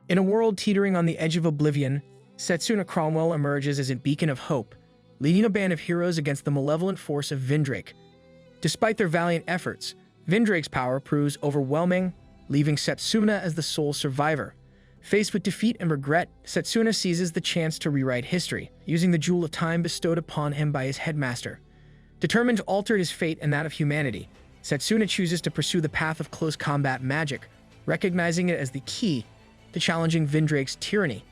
In a world teetering on the edge of oblivion, Setsuna Cromwell emerges as a beacon of hope, leading a band of heroes against the malevolent force of Vindrake. Despite their valiant efforts, Vindrake's power proves overwhelming, leaving Setsuna as the sole survivor. Faced with defeat and regret, Setsuna seizes the chance to rewrite history, using the Jewel of Time bestowed upon him by his headmaster. Determined to alter his fate and that of humanity, Setsuna chooses to pursue the path of close combat magic, recognizing it as the key to challenging Vindrake's tyranny.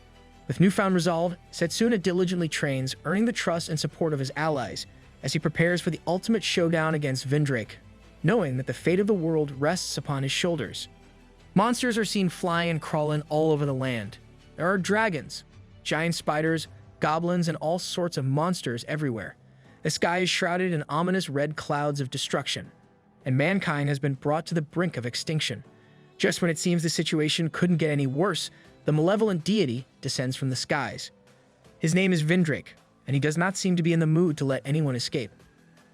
With newfound resolve, Setsuna diligently trains, earning the trust and support of his allies as he prepares for the ultimate showdown against Vindrake, knowing that the fate of the world rests upon his shoulders. Monsters are seen flying and crawling all over the land. There are dragons, giant spiders, goblins, and all sorts of monsters everywhere. The sky is shrouded in ominous red clouds of destruction, and mankind has been brought to the brink of extinction. Just when it seems the situation couldn't get any worse, the malevolent deity descends from the skies. His name is Vindrake, and he does not seem to be in the mood to let anyone escape.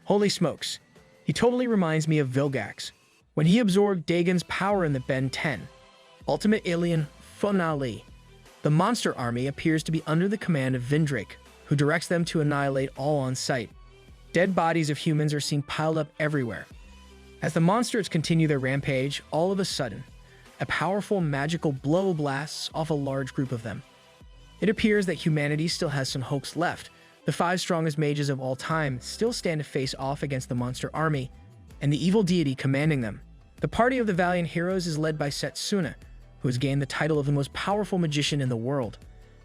Holy smokes, he totally reminds me of Vilgax, when he absorbed Dagon's power in the Ben 10. Ultimate alien finale. The monster army appears to be under the command of Vindrake, who directs them to annihilate all on sight. Dead bodies of humans are seen piled up everywhere. As the monsters continue their rampage, all of a sudden, a powerful magical blow blasts off a large group of them. It appears that humanity still has some hopes left. The 5 strongest mages of all time still stand to face off against the monster army and the evil deity commanding them. The party of the valiant heroes is led by Setsuna, who has gained the title of the most powerful magician in the world.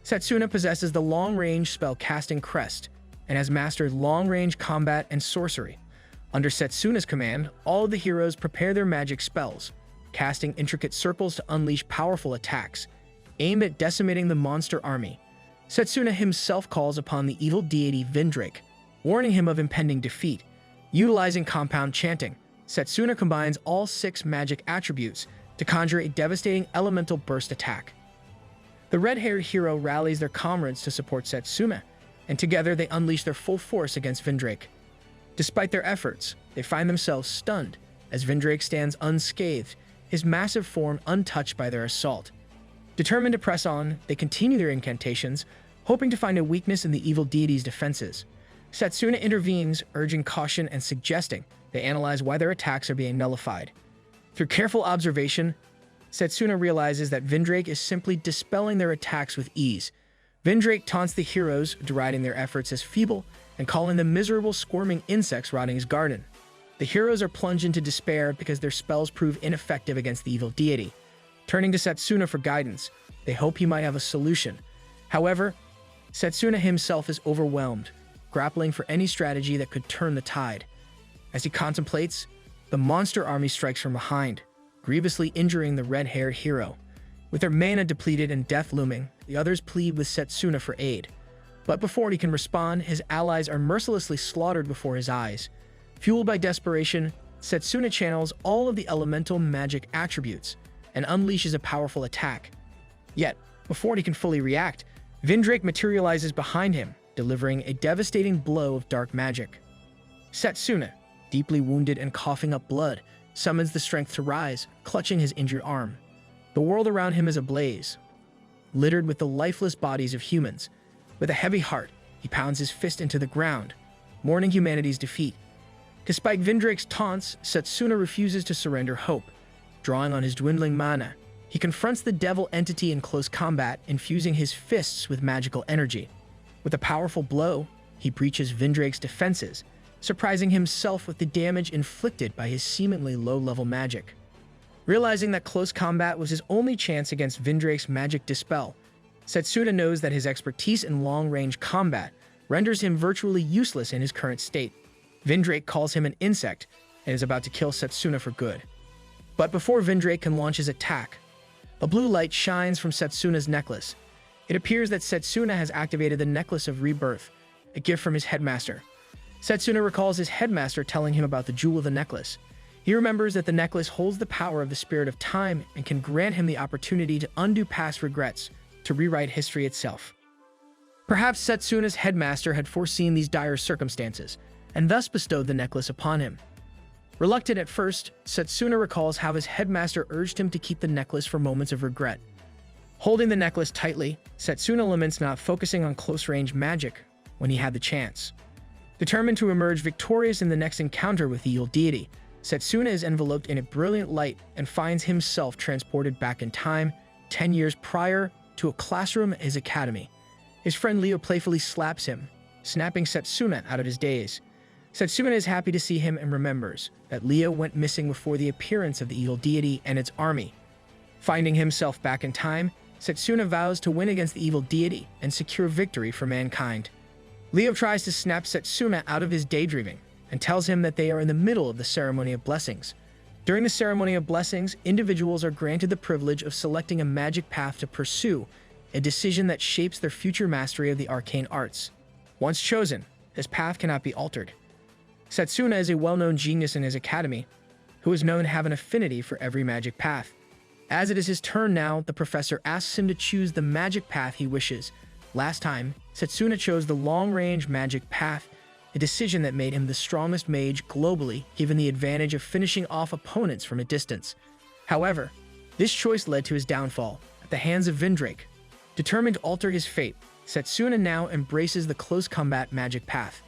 Setsuna possesses the long-range spell-casting crest and has mastered long-range combat and sorcery. Under Setsuna's command, all of the heroes prepare their magic spells, casting intricate circles to unleash powerful attacks, aimed at decimating the monster army. Setsuna himself calls upon the evil deity Vindrake, warning him of impending defeat. Utilizing compound chanting, Setsuna combines all 6 magic attributes to conjure a devastating elemental burst attack. The red-haired hero rallies their comrades to support Setsuna, and together they unleash their full force against Vindrake. Despite their efforts, they find themselves stunned as Vindrake stands unscathed, his massive form untouched by their assault. Determined to press on, they continue their incantations, hoping to find a weakness in the evil deity's defenses. Setsuna intervenes, urging caution and suggesting they analyze why their attacks are being nullified. Through careful observation, Setsuna realizes that Vindrake is simply dispelling their attacks with ease. Vindrake taunts the heroes, deriding their efforts as feeble and calling them miserable squirming insects rotting his garden. The heroes are plunged into despair because their spells prove ineffective against the evil deity. Turning to Setsuna for guidance, they hope he might have a solution. However, Setsuna himself is overwhelmed, grappling for any strategy that could turn the tide. As he contemplates, the monster army strikes from behind, grievously injuring the red-haired hero. With their mana depleted and death looming, the others plead with Setsuna for aid. But before he can respond, his allies are mercilessly slaughtered before his eyes. Fueled by desperation, Setsuna channels all of the elemental magic attributes and unleashes a powerful attack. Yet, before he can fully react, Vindrake materializes behind him, delivering a devastating blow of dark magic. Setsuna, deeply wounded and coughing up blood, summons the strength to rise, clutching his injured arm. The world around him is ablaze, littered with the lifeless bodies of humans. With a heavy heart, he pounds his fist into the ground, mourning humanity's defeat. Despite Vindrake's taunts, Setsuna refuses to surrender hope. Drawing on his dwindling mana, he confronts the devil entity in close combat, infusing his fists with magical energy. With a powerful blow, he breaches Vindrake's defenses, surprising himself with the damage inflicted by his seemingly low-level magic. Realizing that close combat was his only chance against Vindrake's magic dispel, Setsuna knows that his expertise in long-range combat renders him virtually useless in his current state. Vindrake calls him an insect and is about to kill Setsuna for good. But before Vindrake can launch his attack, a blue light shines from Setsuna's necklace. It appears that Setsuna has activated the Necklace of Rebirth, a gift from his headmaster. Setsuna recalls his headmaster telling him about the jewel of the necklace. He remembers that the necklace holds the power of the spirit of time and can grant him the opportunity to undo past regrets, to rewrite history itself. Perhaps Setsuna's headmaster had foreseen these dire circumstances, and thus bestowed the necklace upon him. Reluctant at first, Setsuna recalls how his headmaster urged him to keep the necklace for moments of regret. Holding the necklace tightly, Setsuna laments not focusing on close-range magic when he had the chance. Determined to emerge victorious in the next encounter with the evil deity, Setsuna is enveloped in a brilliant light and finds himself transported back in time, 10 years prior, to a classroom at his academy. His friend Leo playfully slaps him, snapping Setsuna out of his daze. Setsuna is happy to see him and remembers that Leo went missing before the appearance of the evil deity and its army. Finding himself back in time, Setsuna vows to win against the evil deity and secure victory for mankind. Leo tries to snap Setsuna out of his daydreaming and tells him that they are in the middle of the Ceremony of Blessings. During the Ceremony of Blessings, individuals are granted the privilege of selecting a magic path to pursue, a decision that shapes their future mastery of the arcane arts. Once chosen, this path cannot be altered. Setsuna is a well-known genius in his academy, who is known to have an affinity for every magic path. As it is his turn now, the professor asks him to choose the magic path he wishes. Last time, Setsuna chose the long-range magic path, a decision that made him the strongest mage globally, given the advantage of finishing off opponents from a distance. However, this choice led to his downfall at the hands of Vindrake. Determined to alter his fate, Setsuna now embraces the close combat magic path.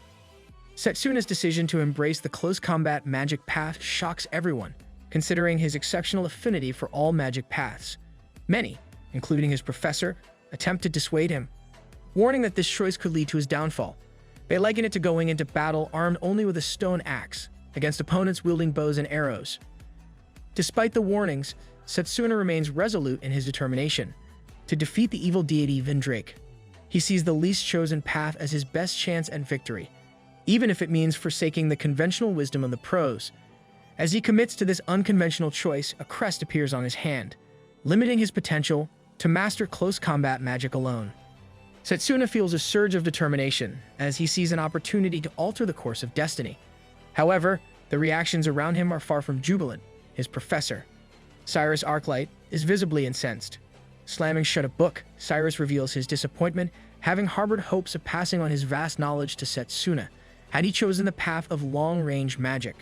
Setsuna's decision to embrace the close combat magic path shocks everyone, considering his exceptional affinity for all magic paths. Many, including his professor, attempt to dissuade him, warning that this choice could lead to his downfall. They liken it to going into battle armed only with a stone axe, against opponents wielding bows and arrows. Despite the warnings, Setsuna remains resolute in his determination to defeat the evil deity Vindrake. He sees the least chosen path as his best chance at victory, even if it means forsaking the conventional wisdom of the pros. As he commits to this unconventional choice, a crest appears on his hand, limiting his potential to master close combat magic alone. Setsuna feels a surge of determination as he sees an opportunity to alter the course of destiny. However, the reactions around him are far from jubilant. His professor, Cyrus Arclight, is visibly incensed. Slamming shut a book, Cyrus reveals his disappointment, having harbored hopes of passing on his vast knowledge to Setsuna, had he chosen the path of long-range magic.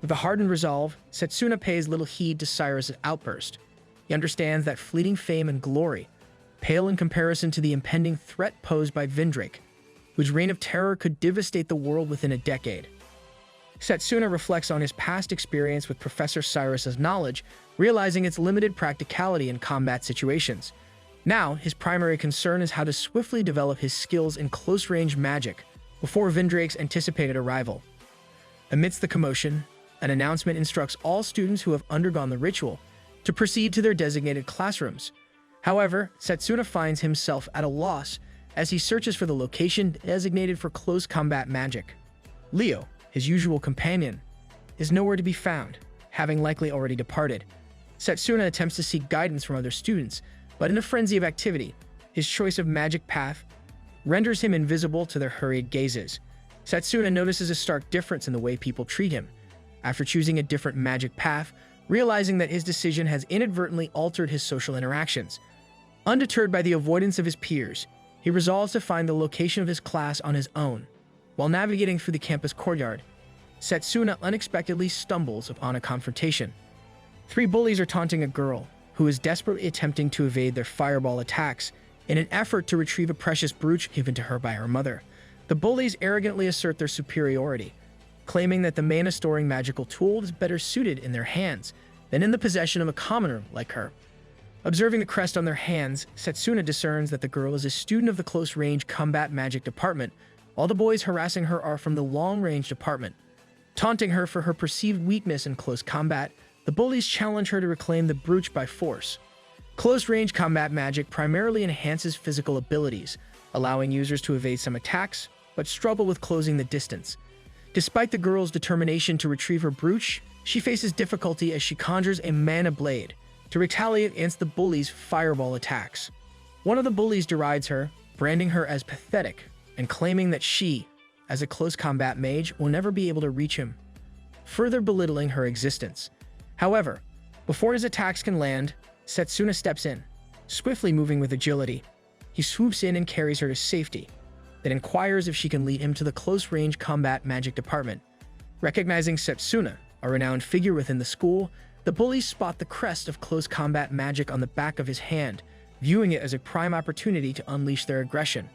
With a hardened resolve, Setsuna pays little heed to Cyrus' outburst. He understands that fleeting fame and glory pale in comparison to the impending threat posed by Vindrake, whose reign of terror could devastate the world within a decade. Setsuna reflects on his past experience with Professor Cyrus's knowledge, realizing its limited practicality in combat situations. Now, his primary concern is how to swiftly develop his skills in close-range magic before Vindrake's anticipated arrival. Amidst the commotion, an announcement instructs all students who have undergone the ritual to proceed to their designated classrooms. However, Setsuna finds himself at a loss as he searches for the location designated for close combat magic. Leo, his usual companion, is nowhere to be found, having likely already departed. Setsuna attempts to seek guidance from other students, but in a frenzy of activity, his choice of magic path renders him invisible to their hurried gazes. Setsuna notices a stark difference in the way people treat him. After choosing a different magic path, realizing that his decision has inadvertently altered his social interactions. Undeterred by the avoidance of his peers, he resolves to find the location of his class on his own. While navigating through the campus courtyard, Setsuna unexpectedly stumbles upon a confrontation. 3 bullies are taunting a girl who is desperately attempting to evade their fireball attacks in an effort to retrieve a precious brooch given to her by her mother. The bullies arrogantly assert their superiority, claiming that the mana-storing magical tool is better suited in their hands than in the possession of a commoner like her. Observing the crest on their hands, Setsuna discerns that the girl is a student of the close-range combat magic department, while the boys harassing her are from the long-range department. Taunting her for her perceived weakness in close combat, the bullies challenge her to reclaim the brooch by force. Close-range combat magic primarily enhances physical abilities, allowing users to evade some attacks, but struggle with closing the distance. Despite the girl's determination to retrieve her brooch, she faces difficulty as she conjures a mana blade to retaliate against the bullies' fireball attacks. One of the bullies derides her, branding her as pathetic and claiming that she, as a close combat mage, will never be able to reach him, further belittling her existence. However, before his attacks can land, Setsuna steps in, swiftly moving with agility. He swoops in and carries her to safety, then inquires if she can lead him to the close-range combat magic department. Recognizing Setsuna, a renowned figure within the school, the bullies spot the crest of close combat magic on the back of his hand, viewing it as a prime opportunity to unleash their aggression.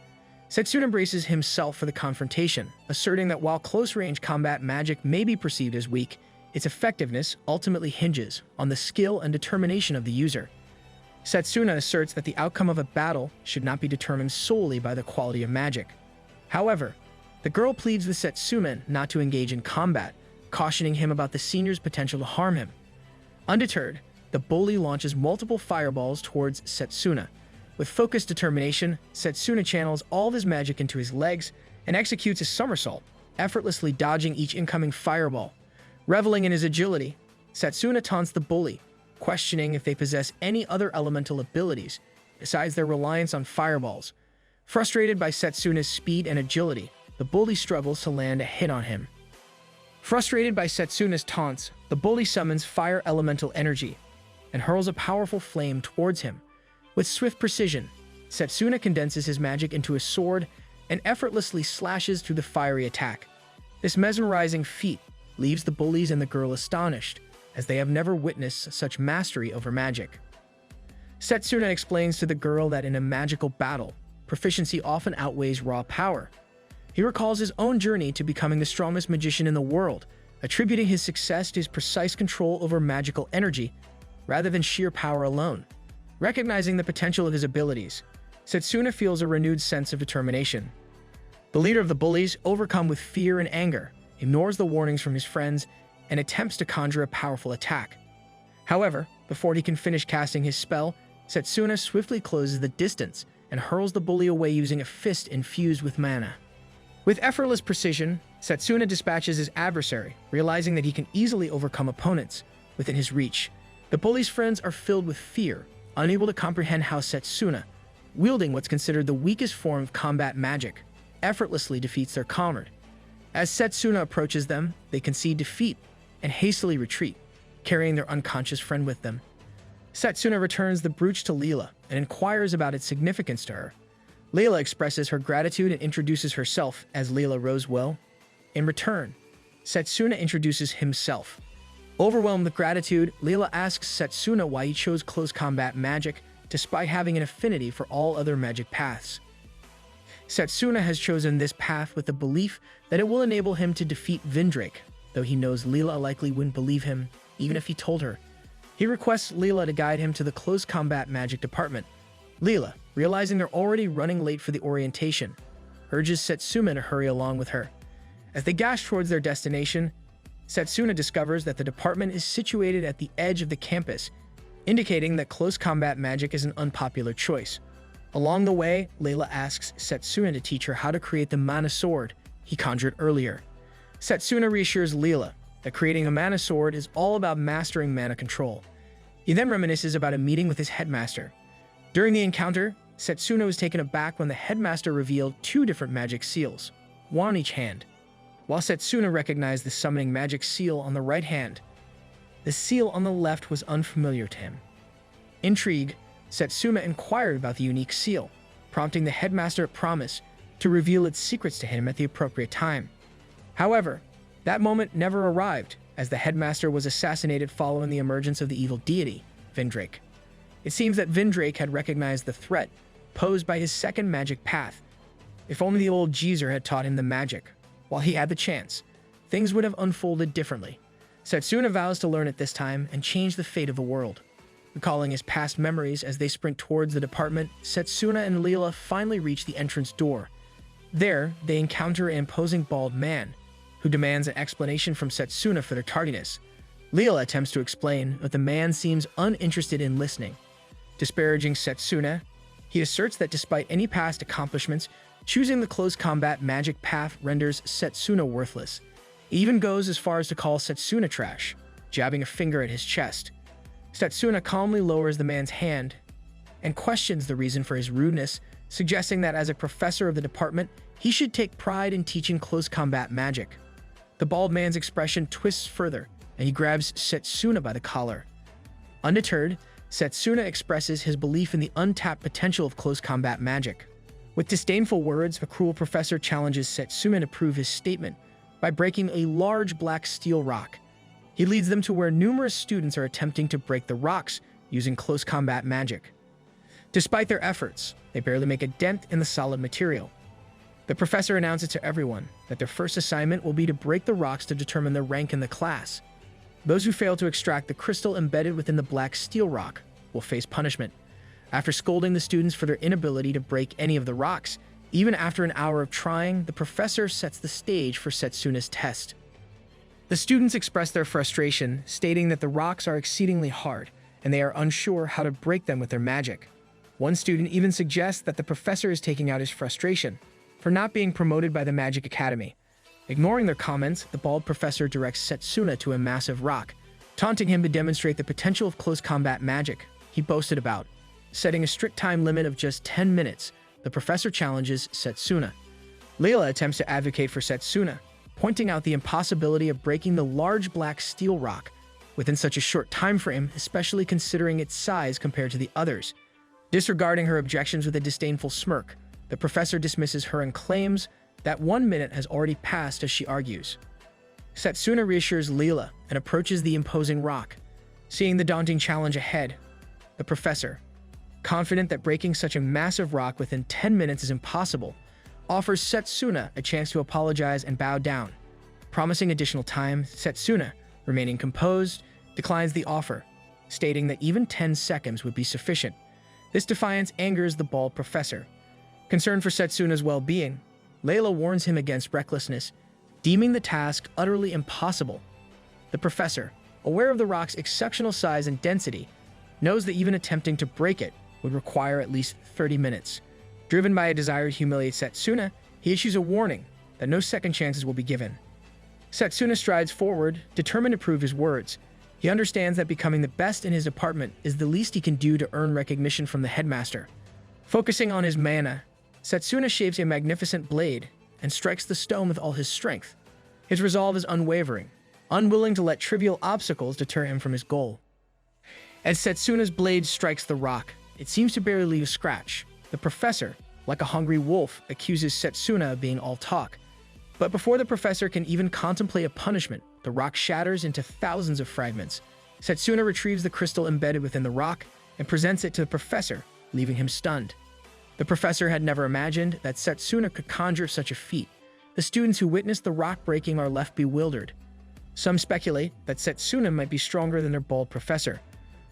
Setsuna braces himself for the confrontation, asserting that while close-range combat magic may be perceived as weak, its effectiveness ultimately hinges on the skill and determination of the user. Setsuna asserts that the outcome of a battle should not be determined solely by the quality of magic. However, the girl pleads with Setsuna not to engage in combat, cautioning him about the senior's potential to harm him. Undeterred, the bully launches multiple fireballs towards Setsuna. With focused determination, Setsuna channels all of his magic into his legs and executes a somersault, effortlessly dodging each incoming fireball. Reveling in his agility, Setsuna taunts the bully, questioning if they possess any other elemental abilities besides their reliance on fireballs. Frustrated by Setsuna's speed and agility, the bully struggles to land a hit on him. Frustrated by Setsuna's taunts, the bully summons fire elemental energy and hurls a powerful flame towards him. With swift precision, Setsuna condenses his magic into a sword and effortlessly slashes through the fiery attack. This mesmerizing feat leaves the bullies and the girl astonished, as they have never witnessed such mastery over magic. Setsuna explains to the girl that in a magical battle, proficiency often outweighs raw power. He recalls his own journey to becoming the strongest magician in the world, attributing his success to his precise control over magical energy rather than sheer power alone. Recognizing the potential of his abilities, Setsuna feels a renewed sense of determination. The leader of the bullies, overcome with fear and anger, ignores the warnings from his friends and attempts to conjure a powerful attack. However, before he can finish casting his spell, Setsuna swiftly closes the distance and hurls the bully away using a fist infused with mana. With effortless precision, Setsuna dispatches his adversary, realizing that he can easily overcome opponents within his reach. The bully's friends are filled with fear, unable to comprehend how Setsuna, wielding what's considered the weakest form of combat magic, effortlessly defeats their comrade. As Setsuna approaches them, they concede defeat and hastily retreat, carrying their unconscious friend with them. Setsuna returns the brooch to Leela and inquires about its significance to her. Leela expresses her gratitude and introduces herself as Leela Rosewell. In return, Setsuna introduces himself. Overwhelmed with gratitude, Leela asks Setsuna why he chose close combat magic despite having an affinity for all other magic paths. Setsuna has chosen this path with the belief that it will enable him to defeat Vindrake, though he knows Leela likely wouldn't believe him, even if he told her. He requests Leela to guide him to the close combat magic department. Leela, realizing they're already running late for the orientation, urges Setsuna to hurry along with her. As they dash towards their destination, Setsuna discovers that the department is situated at the edge of the campus, indicating that close combat magic is an unpopular choice. Along the way, Leela asks Setsuna to teach her how to create the mana sword he conjured earlier. Setsuna reassures Leela that creating a mana sword is all about mastering mana control. He then reminisces about a meeting with his headmaster. During the encounter, Setsuna was taken aback when the headmaster revealed two different magic seals, one on each hand. While Setsuna recognized the summoning magic seal on the right hand, the seal on the left was unfamiliar to him. Intrigued, Setsuna inquired about the unique seal, prompting the headmaster to promise to reveal its secrets to him at the appropriate time. However, that moment never arrived, as the headmaster was assassinated following the emergence of the evil deity, Vindrake. It seems that Vindrake had recognized the threat posed by his second magic path. If only the old geezer had taught him the magic, while he had the chance, things would have unfolded differently. Setsuna vows to learn it this time and change the fate of the world. Recalling his past memories as they sprint towards the department, Setsuna and Leela finally reach the entrance door. There, they encounter an imposing bald man, who demands an explanation from Setsuna for their tardiness. Leela attempts to explain, but the man seems uninterested in listening. Disparaging Setsuna, he asserts that despite any past accomplishments, choosing the close combat magic path renders Setsuna worthless. He even goes as far as to call Setsuna trash, jabbing a finger at his chest. Setsuna calmly lowers the man's hand and questions the reason for his rudeness, suggesting that as a professor of the department, he should take pride in teaching close combat magic. The bald man's expression twists further, and he grabs Setsuna by the collar. Undeterred, Setsuna expresses his belief in the untapped potential of close combat magic. With disdainful words, the cruel professor challenges Setsuna to prove his statement by breaking a large black steel rock. He leads them to where numerous students are attempting to break the rocks using close combat magic. Despite their efforts, they barely make a dent in the solid material. The professor announces to everyone that their first assignment will be to break the rocks to determine their rank in the class. Those who fail to extract the crystal embedded within the black steel rock will face punishment. After scolding the students for their inability to break any of the rocks, even after an hour of trying, the professor sets the stage for Setsuna's test. The students express their frustration, stating that the rocks are exceedingly hard, and they are unsure how to break them with their magic. One student even suggests that the professor is taking out his frustration for not being promoted by the Magic Academy. Ignoring their comments, the bald professor directs Setsuna to a massive rock, taunting him to demonstrate the potential of close combat magic he boasted about. Setting a strict time limit of just 10 minutes, the professor challenges Setsuna. Layla attempts to advocate for Setsuna, pointing out the impossibility of breaking the large black steel rock within such a short time frame, especially considering its size compared to the others. Disregarding her objections with a disdainful smirk, the professor dismisses her and claims that 1 minute has already passed as she argues. Setsuna reassures Leela and approaches the imposing rock. Seeing the daunting challenge ahead, the professor, confident that breaking such a massive rock within 10 minutes is impossible, offers Setsuna a chance to apologize and bow down. Promising additional time, Setsuna, remaining composed, declines the offer, stating that even 10 seconds would be sufficient. This defiance angers the bald professor. Concerned for Setsuna's well-being, Layla warns him against recklessness, deeming the task utterly impossible. The professor, aware of the rock's exceptional size and density, knows that even attempting to break it would require at least 30 minutes. Driven by a desire to humiliate Setsuna, he issues a warning that no second chances will be given. Setsuna strides forward, determined to prove his words. He understands that becoming the best in his department is the least he can do to earn recognition from the headmaster. Focusing on his mana, Setsuna shapes a magnificent blade and strikes the stone with all his strength. His resolve is unwavering, unwilling to let trivial obstacles deter him from his goal. As Setsuna's blade strikes the rock, it seems to barely leave a scratch. The professor, like a hungry wolf, accuses Setsuna of being all talk. But before the professor can even contemplate a punishment, the rock shatters into thousands of fragments. Setsuna retrieves the crystal embedded within the rock and presents it to the professor, leaving him stunned. The professor had never imagined that Setsuna could conjure such a feat. The students who witnessed the rock breaking are left bewildered. Some speculate that Setsuna might be stronger than their bald professor.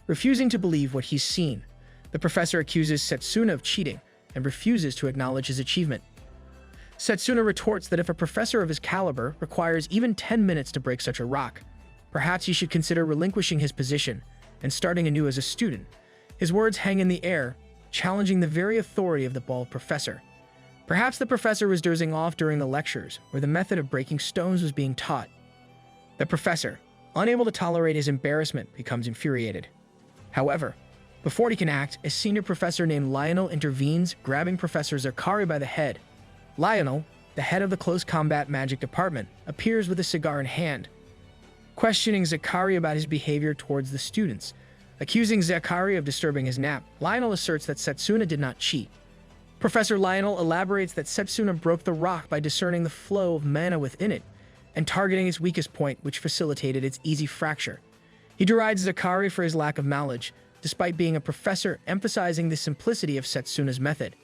Refusing to believe what he's seen, the professor accuses Setsuna of cheating and refuses to acknowledge his achievement. Setsuna retorts that if a professor of his caliber requires even 10 minutes to break such a rock, perhaps he should consider relinquishing his position and starting anew as a student. His words hang in the air, challenging the very authority of the bald professor. Perhaps the professor was dozing off during the lectures, where the method of breaking stones was being taught. The professor, unable to tolerate his embarrassment, becomes infuriated. However, before he can act, a senior professor named Lionel intervenes, grabbing Professor Zakari by the head. Lionel, the head of the close combat magic department, appears with a cigar in hand, questioning Zakari about his behavior towards the students. Accusing Zakari of disturbing his nap, Lionel asserts that Setsuna did not cheat. Professor Lionel elaborates that Setsuna broke the rock by discerning the flow of mana within it and targeting its weakest point, which facilitated its easy fracture. He derides Zakari for his lack of knowledge, despite being a professor, emphasizing the simplicity of Setsuna's method.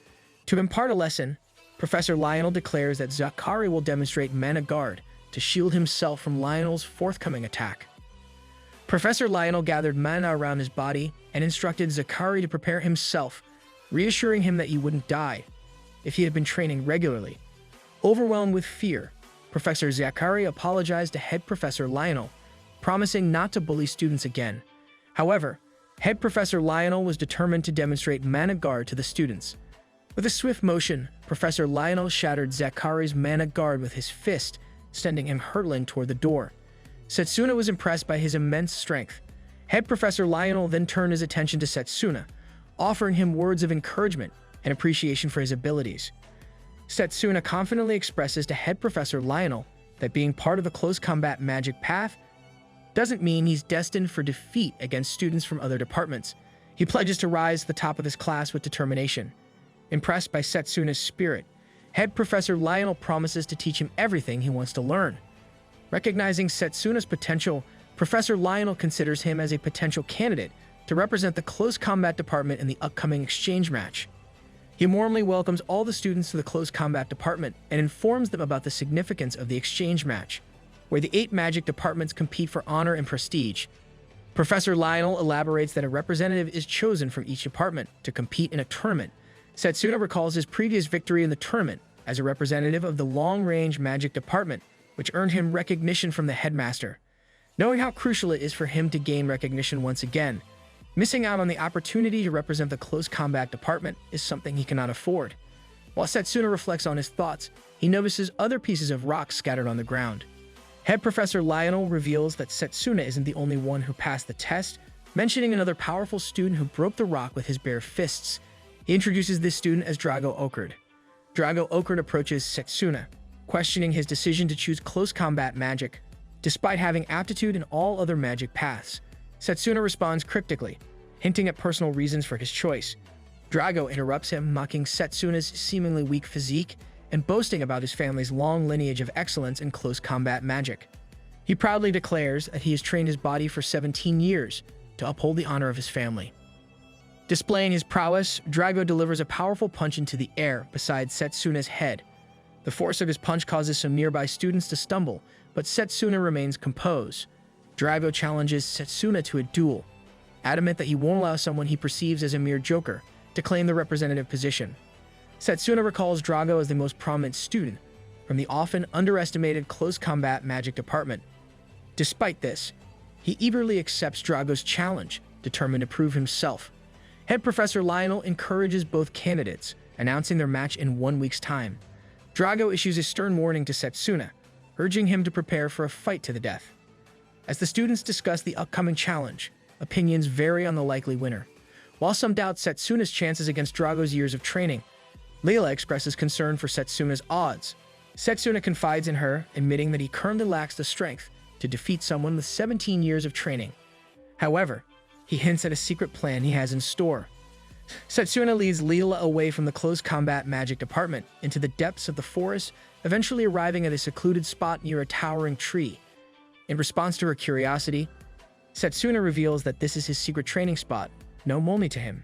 To impart a lesson, Professor Lionel declares that Zakari will demonstrate Mana Guard to shield himself from Lionel's forthcoming attack. Professor Lionel gathered mana around his body and instructed Zakari to prepare himself, reassuring him that he wouldn't die if he had been training regularly. Overwhelmed with fear, Professor Zakari apologized to Head Professor Lionel, promising not to bully students again. However, Head Professor Lionel was determined to demonstrate Mana Guard to the students. With a swift motion, Professor Lionel shattered Zakari's Mana Guard with his fist, sending him hurtling toward the door. Setsuna was impressed by his immense strength. Head Professor Lionel then turned his attention to Setsuna, offering him words of encouragement and appreciation for his abilities. Setsuna confidently expresses to Head Professor Lionel that being part of the close combat magic path doesn't mean he's destined for defeat against students from other departments. He pledges to rise to the top of his class with determination. Impressed by Setsuna's spirit, Head Professor Lionel promises to teach him everything he wants to learn. Recognizing Setsuna's potential, Professor Lionel considers him as a potential candidate to represent the close combat department in the upcoming exchange match. He warmly welcomes all the students to the close combat department and informs them about the significance of the exchange match, where the 8 magic departments compete for honor and prestige. Professor Lionel elaborates that a representative is chosen from each department to compete in a tournament. Setsuna recalls his previous victory in the tournament as a representative of the long-range magic department, which earned him recognition from the headmaster. Knowing how crucial it is for him to gain recognition once again, missing out on the opportunity to represent the close combat department is something he cannot afford. While Setsuna reflects on his thoughts, he notices other pieces of rock scattered on the ground. Head Professor Lionel reveals that Setsuna isn't the only one who passed the test, mentioning another powerful student who broke the rock with his bare fists. He introduces this student as Drago Okard. Drago Okard approaches Setsuna, questioning his decision to choose close combat magic, despite having aptitude in all other magic paths. Setsuna responds cryptically, hinting at personal reasons for his choice. Drago interrupts him, mocking Setsuna's seemingly weak physique and boasting about his family's long lineage of excellence in close combat magic. He proudly declares that he has trained his body for 17 years to uphold the honor of his family. Displaying his prowess, Drago delivers a powerful punch into the air beside Setsuna's head. The force of his punch causes some nearby students to stumble, but Setsuna remains composed. Drago challenges Setsuna to a duel, adamant that he won't allow someone he perceives as a mere joker to claim the representative position. Setsuna recalls Drago as the most prominent student from the often underestimated close combat magic department. Despite this, he eagerly accepts Drago's challenge, determined to prove himself. Head Professor Lionel encourages both candidates, announcing their match in 1 week's time. Drago issues a stern warning to Setsuna, urging him to prepare for a fight to the death. As the students discuss the upcoming challenge, opinions vary on the likely winner. While some doubt Setsuna's chances against Drago's years of training, Leela expresses concern for Setsuna's odds. Setsuna confides in her, admitting that he currently lacks the strength to defeat someone with 17 years of training. However, he hints at a secret plan he has in store. Setsuna leads Leela away from the close combat magic department into the depths of the forest, eventually arriving at a secluded spot near a towering tree. In response to her curiosity, Setsuna reveals that this is his secret training spot, known only to him.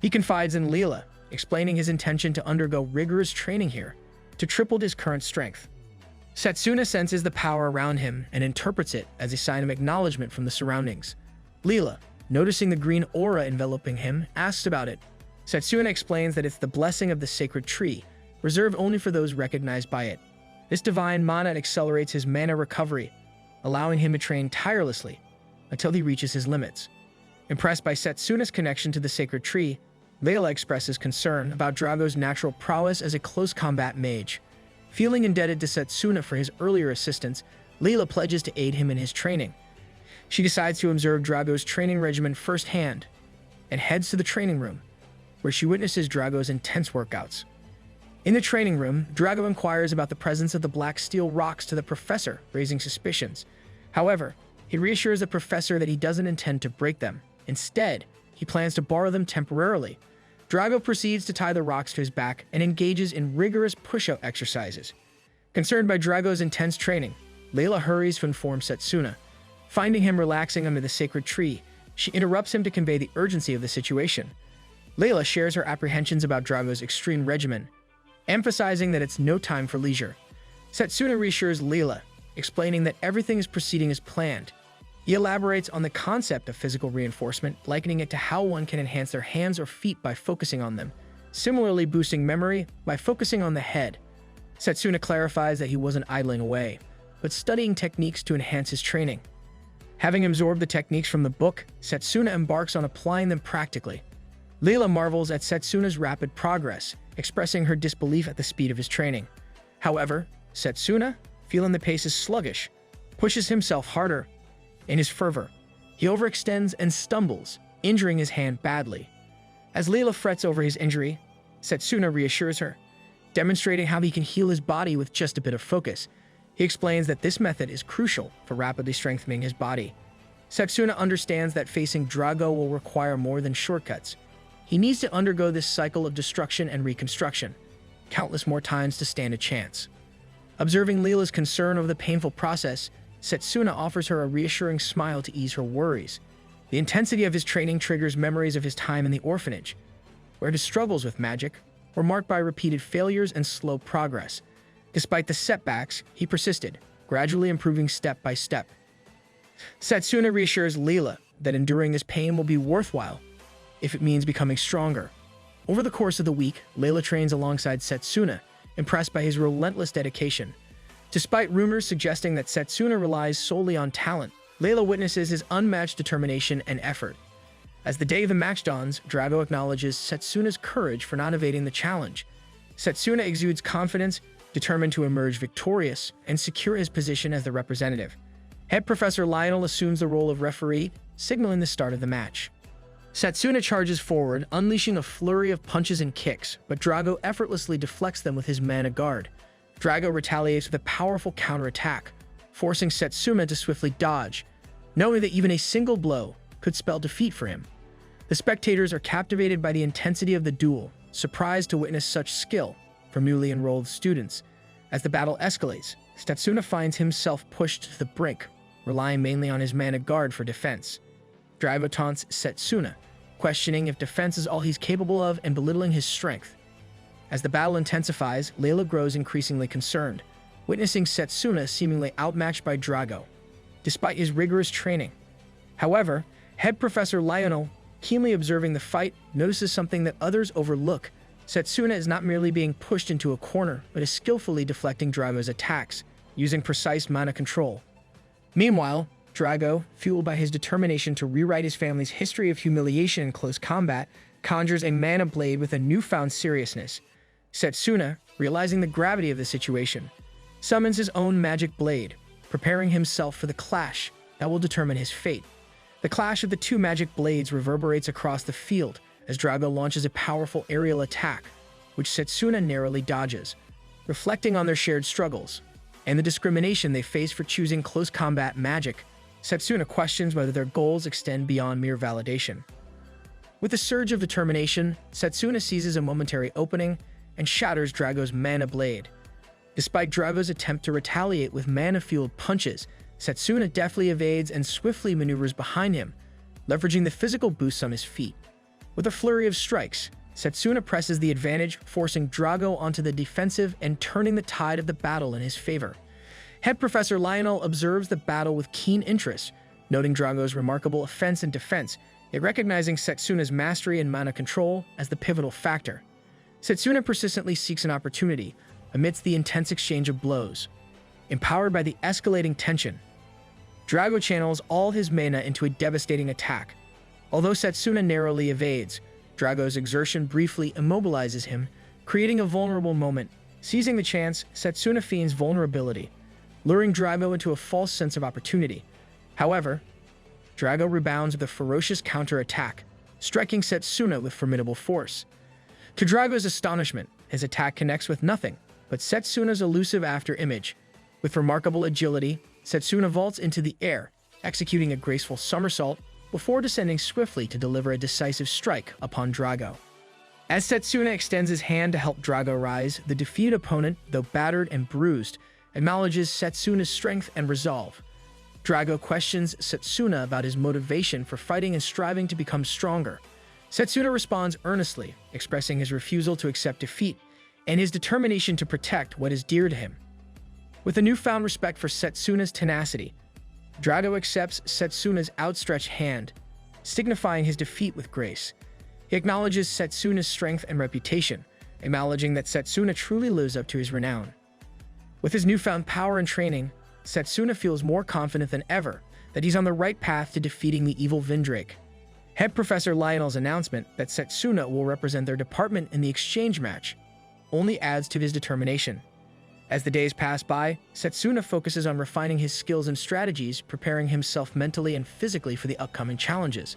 He confides in Leela, explaining his intention to undergo rigorous training here to triple his current strength. Setsuna senses the power around him and interprets it as a sign of acknowledgement from the surroundings. Leela, noticing the green aura enveloping him, asks about it. Setsuna explains that it's the blessing of the sacred tree, reserved only for those recognized by it. This divine mana accelerates his mana recovery, allowing him to train tirelessly until he reaches his limits. Impressed by Setsuna's connection to the sacred tree, Leela expresses concern about Drago's natural prowess as a close combat mage. Feeling indebted to Setsuna for his earlier assistance, Leela pledges to aid him in his training. She decides to observe Drago's training regimen firsthand and heads to the training room, where she witnesses Drago's intense workouts. In the training room, Drago inquires about the presence of the black steel rocks to the professor, raising suspicions. However, he reassures the professor that he doesn't intend to break them. Instead, he plans to borrow them temporarily. Drago proceeds to tie the rocks to his back and engages in rigorous push-up exercises. Concerned by Drago's intense training, Leela hurries to inform Setsuna. Finding him relaxing under the sacred tree, she interrupts him to convey the urgency of the situation. Leela shares her apprehensions about Drago's extreme regimen, emphasizing that it's no time for leisure. Setsuna reassures Leela, explaining that everything is proceeding as planned. He elaborates on the concept of physical reinforcement, likening it to how one can enhance their hands or feet by focusing on them, similarly boosting memory by focusing on the head. Setsuna clarifies that he wasn't idling away, but studying techniques to enhance his training. Having absorbed the techniques from the book, Setsuna embarks on applying them practically. Leela marvels at Setsuna's rapid progress, expressing her disbelief at the speed of his training. However, Setsuna, feeling the pace is sluggish, pushes himself harder. In his fervor, he overextends and stumbles, injuring his hand badly. As Leela frets over his injury, Setsuna reassures her, demonstrating how he can heal his body with just a bit of focus. He explains that this method is crucial for rapidly strengthening his body. Setsuna understands that facing Drago will require more than shortcuts. He needs to undergo this cycle of destruction and reconstruction, countless more times to stand a chance. Observing Leela's concern over the painful process, Setsuna offers her a reassuring smile to ease her worries. The intensity of his training triggers memories of his time in the orphanage, where his struggles with magic were marked by repeated failures and slow progress. Despite the setbacks, he persisted, gradually improving step by step. Setsuna reassures Leela that enduring this pain will be worthwhile if it means becoming stronger. Over the course of the week, Leela trains alongside Setsuna, impressed by his relentless dedication. Despite rumors suggesting that Setsuna relies solely on talent, Leela witnesses his unmatched determination and effort. As the day of the match dawns, Drago acknowledges Setsuna's courage for not evading the challenge. Setsuna exudes confidence, determined to emerge victorious and secure his position as the representative. Head Professor Lionel assumes the role of referee, signaling the start of the match. Setsuna charges forward, unleashing a flurry of punches and kicks, but Drago effortlessly deflects them with his mana guard. Drago retaliates with a powerful counterattack, forcing Setsuna to swiftly dodge, knowing that even a single blow could spell defeat for him. The spectators are captivated by the intensity of the duel, surprised to witness such skill from newly enrolled students. As the battle escalates, Setsuna finds himself pushed to the brink, relying mainly on his mana guard for defense. Drago taunts Setsuna, questioning if defense is all he's capable of and belittling his strength. As the battle intensifies, Leela grows increasingly concerned, witnessing Setsuna seemingly outmatched by Drago, despite his rigorous training. However, Head Professor Lionel, keenly observing the fight, notices something that others overlook. Setsuna is not merely being pushed into a corner, but is skillfully deflecting Drago's attacks, using precise mana control. Meanwhile, Drago, fueled by his determination to rewrite his family's history of humiliation in close combat, conjures a mana blade with a newfound seriousness. Setsuna, realizing the gravity of the situation, summons his own magic blade, preparing himself for the clash that will determine his fate. The clash of the two magic blades reverberates across the field as Drago launches a powerful aerial attack, which Setsuna narrowly dodges, reflecting on their shared struggles and the discrimination they face for choosing close combat magic. Setsuna questions whether their goals extend beyond mere validation. With a surge of determination, Setsuna seizes a momentary opening and shatters Drago's mana blade. Despite Drago's attempt to retaliate with mana-fueled punches, Setsuna deftly evades and swiftly maneuvers behind him, leveraging the physical boosts on his feet. With a flurry of strikes, Setsuna presses the advantage, forcing Drago onto the defensive and turning the tide of the battle in his favor. Head Professor Lionel observes the battle with keen interest, noting Drago's remarkable offense and defense, yet recognizing Setsuna's mastery and mana control as the pivotal factor. Setsuna persistently seeks an opportunity amidst the intense exchange of blows. Empowered by the escalating tension, Drago channels all his mana into a devastating attack. Although Setsuna narrowly evades, Drago's exertion briefly immobilizes him, creating a vulnerable moment. Seizing the chance, Setsuna feigns vulnerability, luring Drago into a false sense of opportunity. However, Drago rebounds with a ferocious counterattack, striking Setsuna with formidable force. To Drago's astonishment, his attack connects with nothing but Setsuna's elusive after-image. With remarkable agility, Setsuna vaults into the air, executing a graceful somersault before descending swiftly to deliver a decisive strike upon Drago. As Setsuna extends his hand to help Drago rise, the defeated opponent, though battered and bruised, acknowledges Setsuna's strength and resolve. Drago questions Setsuna about his motivation for fighting and striving to become stronger. Setsuna responds earnestly, expressing his refusal to accept defeat and his determination to protect what is dear to him. With a newfound respect for Setsuna's tenacity, Drago accepts Setsuna's outstretched hand, signifying his defeat with grace. He acknowledges Setsuna's strength and reputation, acknowledging that Setsuna truly lives up to his renown. With his newfound power and training, Setsuna feels more confident than ever that he's on the right path to defeating the evil Vindrake. Head Professor Lionel's announcement that Setsuna will represent their department in the exchange match only adds to his determination. As the days pass by, Setsuna focuses on refining his skills and strategies, preparing himself mentally and physically for the upcoming challenges.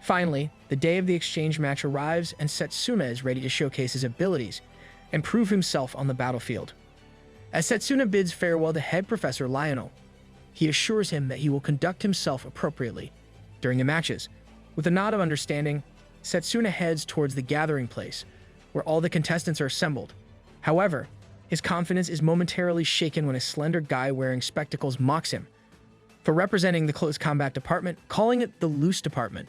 Finally, the day of the exchange match arrives and Setsuna is ready to showcase his abilities and prove himself on the battlefield. As Setsuna bids farewell to Head Professor Lionel, he assures him that he will conduct himself appropriately during the matches. With a nod of understanding, Setsuna heads towards the gathering place, where all the contestants are assembled. However, his confidence is momentarily shaken when a slender guy wearing spectacles mocks him, for representing the close combat department, calling it the loose department.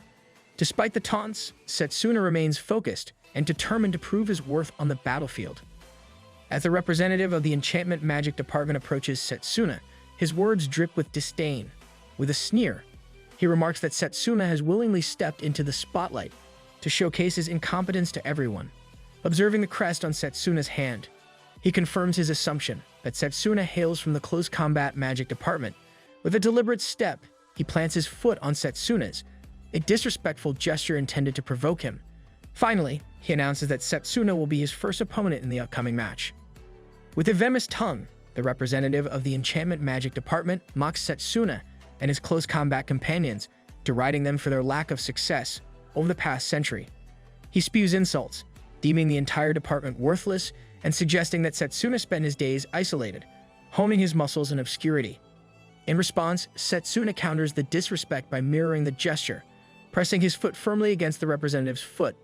Despite the taunts, Setsuna remains focused and determined to prove his worth on the battlefield. As the representative of the enchantment magic department approaches Setsuna, his words drip with disdain. With a sneer, he remarks that Setsuna has willingly stepped into the spotlight to showcase his incompetence to everyone. Observing the crest on Setsuna's hand, he confirms his assumption that Setsuna hails from the close combat magic department. With a deliberate step, he plants his foot on Setsuna's, a disrespectful gesture intended to provoke him. Finally, he announces that Setsuna will be his first opponent in the upcoming match. With a venomous tongue, the representative of the enchantment magic department mocks Setsuna and his close combat companions, deriding them for their lack of success over the past century. He spews insults, deeming the entire department worthless and suggesting that Setsuna spend his days isolated, honing his muscles in obscurity. In response, Setsuna counters the disrespect by mirroring the gesture, pressing his foot firmly against the representative's foot.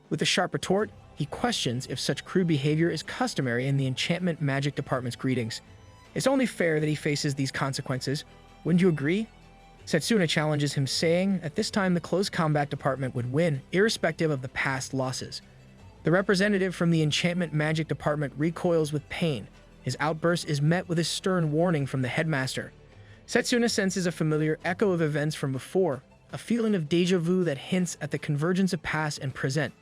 With a sharp retort, he questions if such crude behavior is customary in the enchantment magic department's greetings. It's only fair that he faces these consequences. Wouldn't you agree? Setsuna challenges him, saying at this time the close combat department would win, irrespective of the past losses. The representative from the enchantment magic department recoils with pain. His outburst is met with a stern warning from the headmaster. Setsuna senses a familiar echo of events from before, a feeling of déjà vu that hints at the convergence of past and present.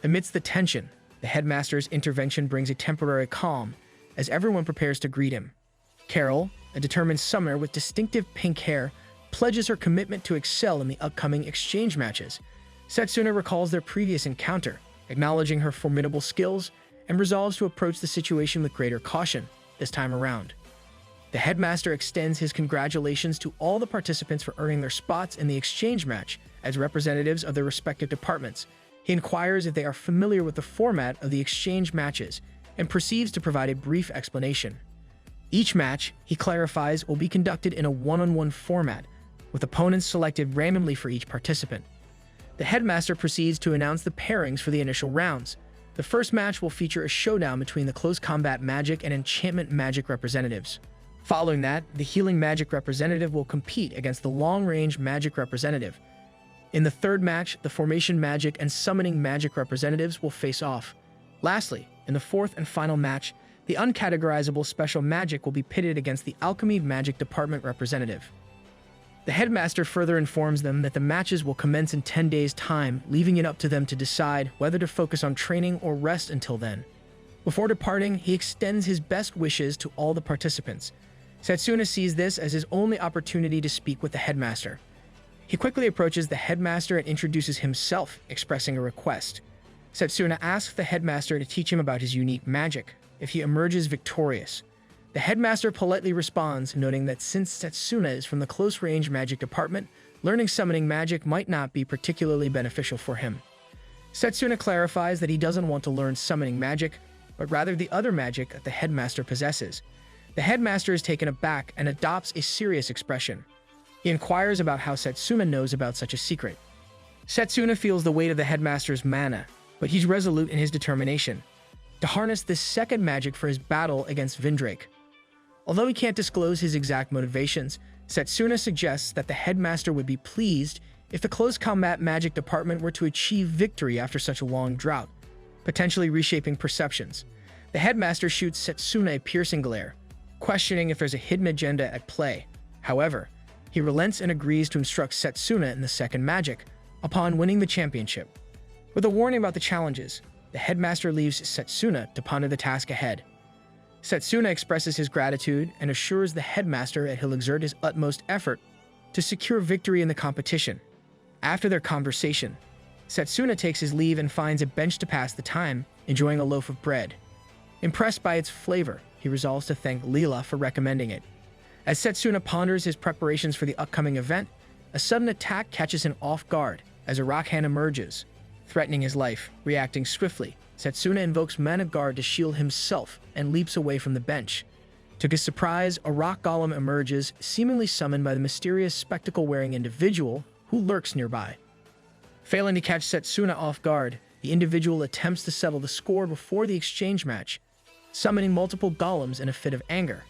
Amidst the tension, the headmaster's intervention brings a temporary calm as everyone prepares to greet him. Carol, a determined summoner with distinctive pink hair, pledges her commitment to excel in the upcoming exchange matches. Setsuna recalls their previous encounter, acknowledging her formidable skills, and resolves to approach the situation with greater caution this time around. The headmaster extends his congratulations to all the participants for earning their spots in the exchange match as representatives of their respective departments. He inquires if they are familiar with the format of the exchange matches and proceeds to provide a brief explanation. Each match, he clarifies, will be conducted in a one-on-one format, with opponents selected randomly for each participant. The headmaster proceeds to announce the pairings for the initial rounds. The first match will feature a showdown between the close combat magic and enchantment magic representatives. Following that, the healing magic representative will compete against the long-range magic representative. In the third match, the formation magic and summoning magic representatives will face off. Lastly, in the fourth and final match, the uncategorizable special magic will be pitted against the alchemy magic department representative. The headmaster further informs them that the matches will commence in 10 days' time, leaving it up to them to decide whether to focus on training or rest until then. Before departing, he extends his best wishes to all the participants. Setsuna sees this as his only opportunity to speak with the headmaster. He quickly approaches the headmaster and introduces himself, expressing a request. Setsuna asks the headmaster to teach him about his unique magic, if he emerges victorious. The headmaster politely responds, noting that since Setsuna is from the close-range magic department, learning summoning magic might not be particularly beneficial for him. Setsuna clarifies that he doesn't want to learn summoning magic, but rather the other magic that the headmaster possesses. The headmaster is taken aback and adopts a serious expression. He inquires about how Setsuna knows about such a secret. Setsuna feels the weight of the headmaster's mana, but he's resolute in his determination to harness this second magic for his battle against Vindrake. Although he can't disclose his exact motivations, Setsuna suggests that the headmaster would be pleased if the close combat magic department were to achieve victory after such a long drought, potentially reshaping perceptions. The headmaster shoots Setsuna a piercing glare, questioning if there's a hidden agenda at play. However, he relents and agrees to instruct Setsuna in the second magic upon winning the championship. With a warning about the challenges, the headmaster leaves Setsuna to ponder the task ahead. Setsuna expresses his gratitude and assures the headmaster that he'll exert his utmost effort to secure victory in the competition. After their conversation, Setsuna takes his leave and finds a bench to pass the time, enjoying a loaf of bread. Impressed by its flavor, he resolves to thank Leela for recommending it. As Setsuna ponders his preparations for the upcoming event, a sudden attack catches him off guard as a rock hand emerges, threatening his life. Reacting swiftly, Setsuna invokes Mana Guard to shield himself and leaps away from the bench. To his surprise, a rock golem emerges, seemingly summoned by the mysterious spectacle-wearing individual who lurks nearby. Failing to catch Setsuna off guard, the individual attempts to settle the score before the exchange match, summoning multiple golems in a fit of anger.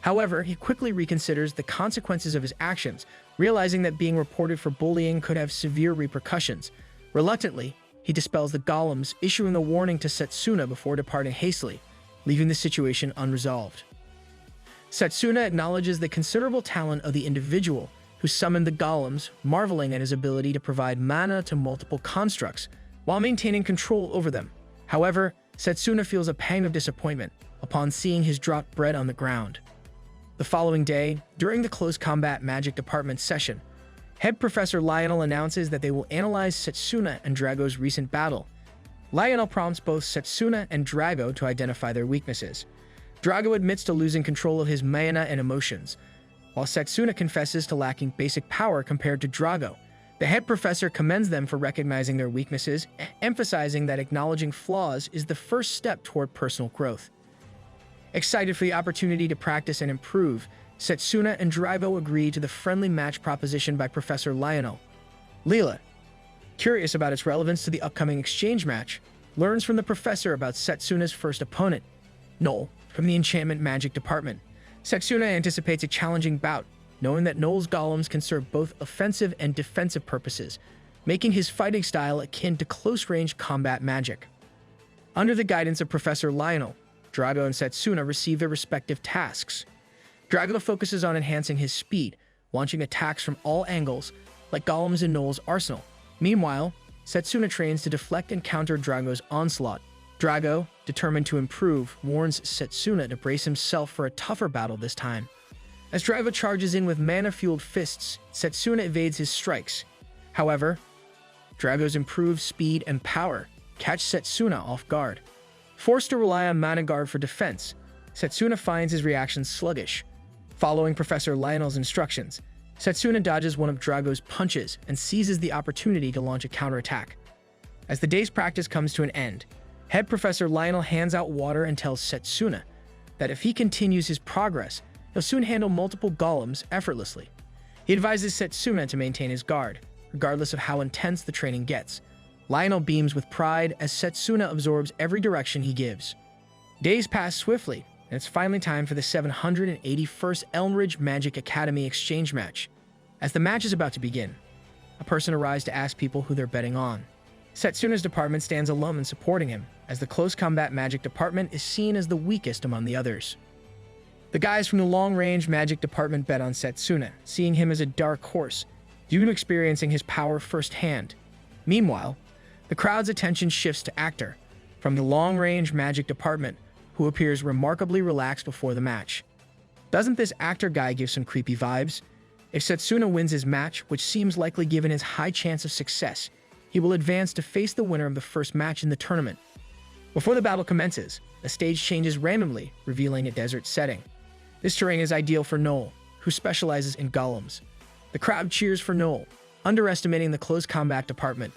However, he quickly reconsiders the consequences of his actions, realizing that being reported for bullying could have severe repercussions. Reluctantly, he dispels the golems, issuing a warning to Setsuna before departing hastily, leaving the situation unresolved. Setsuna acknowledges the considerable talent of the individual who summoned the golems, marveling at his ability to provide mana to multiple constructs while maintaining control over them. However, Setsuna feels a pang of disappointment upon seeing his dropped bread on the ground. The following day, during the close combat magic department session, Head Professor Lionel announces that they will analyze Setsuna and Drago's recent battle. Lionel prompts both Setsuna and Drago to identify their weaknesses. Drago admits to losing control of his mana and emotions, while Setsuna confesses to lacking basic power compared to Drago. The head professor commends them for recognizing their weaknesses, emphasizing that acknowledging flaws is the first step toward personal growth. Excited for the opportunity to practice and improve, Setsuna and Drago agree to the friendly match proposition by Professor Lionel. Leela, curious about its relevance to the upcoming exchange match, learns from the professor about Setsuna's first opponent, Noel, from the enchantment magic department. Setsuna anticipates a challenging bout, knowing that Noel's golems can serve both offensive and defensive purposes, making his fighting style akin to close-range combat magic. Under the guidance of Professor Lionel, Drago and Setsuna receive their respective tasks. Drago focuses on enhancing his speed, launching attacks from all angles, like golems in Noel's arsenal. Meanwhile, Setsuna trains to deflect and counter Drago's onslaught. Drago, determined to improve, warns Setsuna to brace himself for a tougher battle this time. As Drago charges in with mana-fueled fists, Setsuna evades his strikes. However, Drago's improved speed and power catch Setsuna off guard. Forced to rely on mana guard for defense, Setsuna finds his reaction sluggish. Following Professor Lionel's instructions, Setsuna dodges one of Drago's punches and seizes the opportunity to launch a counterattack. As the day's practice comes to an end, Head Professor Lionel hands out water and tells Setsuna that if he continues his progress, he'll soon handle multiple golems effortlessly. He advises Setsuna to maintain his guard, regardless of how intense the training gets. Lionel beams with pride as Setsuna absorbs every direction he gives. Days pass swiftly, and it's finally time for the 781st Elmridge Magic Academy exchange match. As the match is about to begin, a person arrives to ask people who they're betting on. Setsuna's department stands alone in supporting him, as the close combat magic department is seen as the weakest among the others. The guys from the long-range magic department bet on Setsuna, seeing him as a dark horse, due to experiencing his power firsthand. Meanwhile, the crowd's attention shifts to Actor, from the long-range magic department, who appears remarkably relaxed before the match. Doesn't this Actor guy give some creepy vibes? If Setsuna wins his match, which seems likely given his high chance of success, he will advance to face the winner of the first match in the tournament. Before the battle commences, the stage changes randomly, revealing a desert setting. This terrain is ideal for Noel, who specializes in golems. The crowd cheers for Noel, underestimating the close combat department.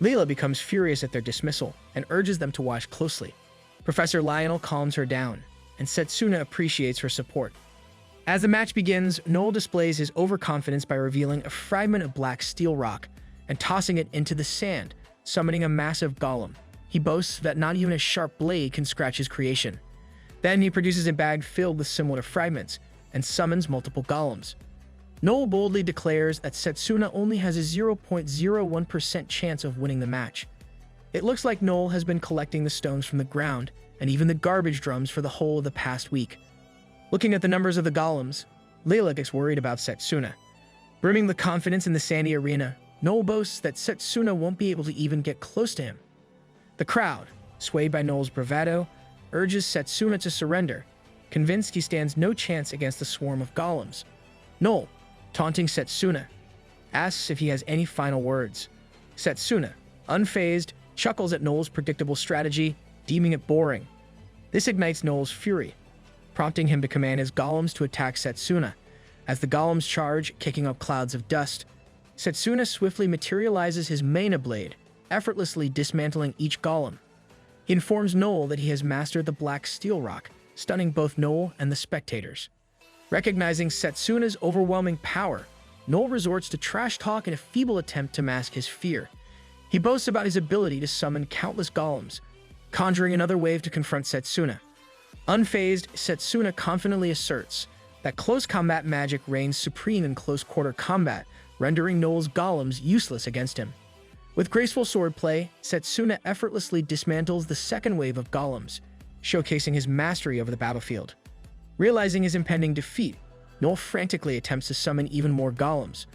Leela becomes furious at their dismissal and urges them to watch closely. Professor Lionel calms her down, and Setsuna appreciates her support. As the match begins, Noel displays his overconfidence by revealing a fragment of black steel rock and tossing it into the sand, summoning a massive golem. He boasts that not even a sharp blade can scratch his creation. Then he produces a bag filled with similar fragments and summons multiple golems. Noel boldly declares that Setsuna only has a 0.01% chance of winning the match. It looks like Noel has been collecting the stones from the ground and even the garbage drums for the whole of the past week. Looking at the numbers of the golems, Leela gets worried about Setsuna. Brimming with confidence in the sandy arena, Noel boasts that Setsuna won't be able to even get close to him. The crowd, swayed by Noel's bravado, urges Setsuna to surrender, convinced he stands no chance against the swarm of golems. Noel, taunting Setsuna, asks if he has any final words. Setsuna, unfazed, chuckles at Noel's predictable strategy, deeming it boring. This ignites Noel's fury, prompting him to command his golems to attack Setsuna. As the golems charge, kicking up clouds of dust, Setsuna swiftly materializes his mana blade, effortlessly dismantling each golem. He informs Noel that he has mastered the black steel rock, stunning both Noel and the spectators. Recognizing Setsuna's overwhelming power, Noel resorts to trash talk in a feeble attempt to mask his fear. He boasts about his ability to summon countless golems, conjuring another wave to confront Setsuna. Unfazed, Setsuna confidently asserts that close combat magic reigns supreme in close-quarter combat, rendering Noel's golems useless against him. With graceful swordplay, Setsuna effortlessly dismantles the second wave of golems, showcasing his mastery over the battlefield. Realizing his impending defeat, Noel frantically attempts to summon even more golems,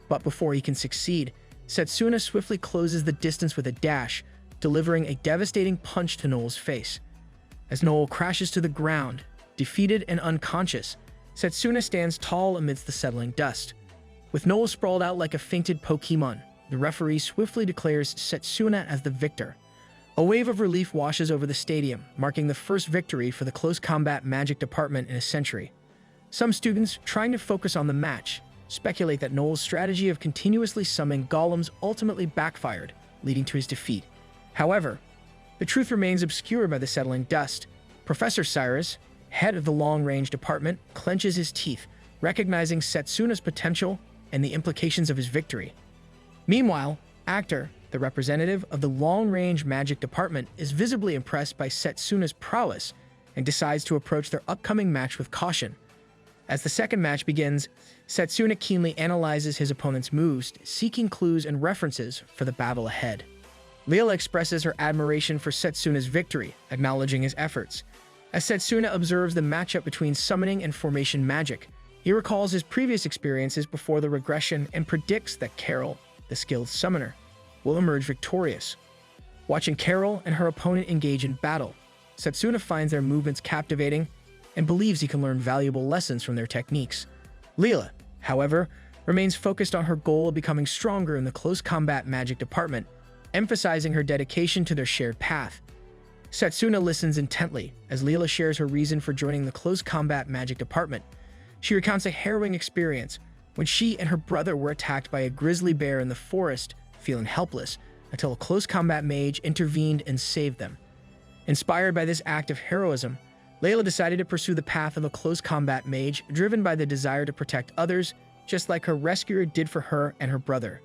but before he can succeed, Setsuna swiftly closes the distance with a dash, delivering a devastating punch to Noel's face. As Noel crashes to the ground, defeated and unconscious, Setsuna stands tall amidst the settling dust. With Noel sprawled out like a fainted Pokemon, the referee swiftly declares Setsuna as the victor. A wave of relief washes over the stadium, marking the first victory for the close combat magic department in a century. Some students, trying to focus on the match, speculate that Noel's strategy of continuously summoning golems ultimately backfired, leading to his defeat. However, the truth remains obscured by the settling dust. Professor Cyrus, head of the long-range department, clenches his teeth, recognizing Setsuna's potential and the implications of his victory. Meanwhile, Actor, the representative of the long-range magic department, is visibly impressed by Setsuna's prowess and decides to approach their upcoming match with caution. As the second match begins, Setsuna keenly analyzes his opponent's moves, seeking clues and references for the battle ahead. Leela expresses her admiration for Setsuna's victory, acknowledging his efforts. As Setsuna observes the matchup between summoning and formation magic, he recalls his previous experiences before the regression and predicts that Carol, the skilled summoner, will emerge victorious. Watching Carol and her opponent engage in battle, Setsuna finds their movements captivating and believes he can learn valuable lessons from their techniques. Leela, however, remains focused on her goal of becoming stronger in the close combat magic department, emphasizing her dedication to their shared path. Setsuna listens intently as Leela shares her reason for joining the close combat magic department. She recounts a harrowing experience when she and her brother were attacked by a grizzly bear in the forest, feeling helpless, until a close combat mage intervened and saved them. Inspired by this act of heroism, Layla decided to pursue the path of a close combat mage, driven by the desire to protect others, just like her rescuer did for her and her brother.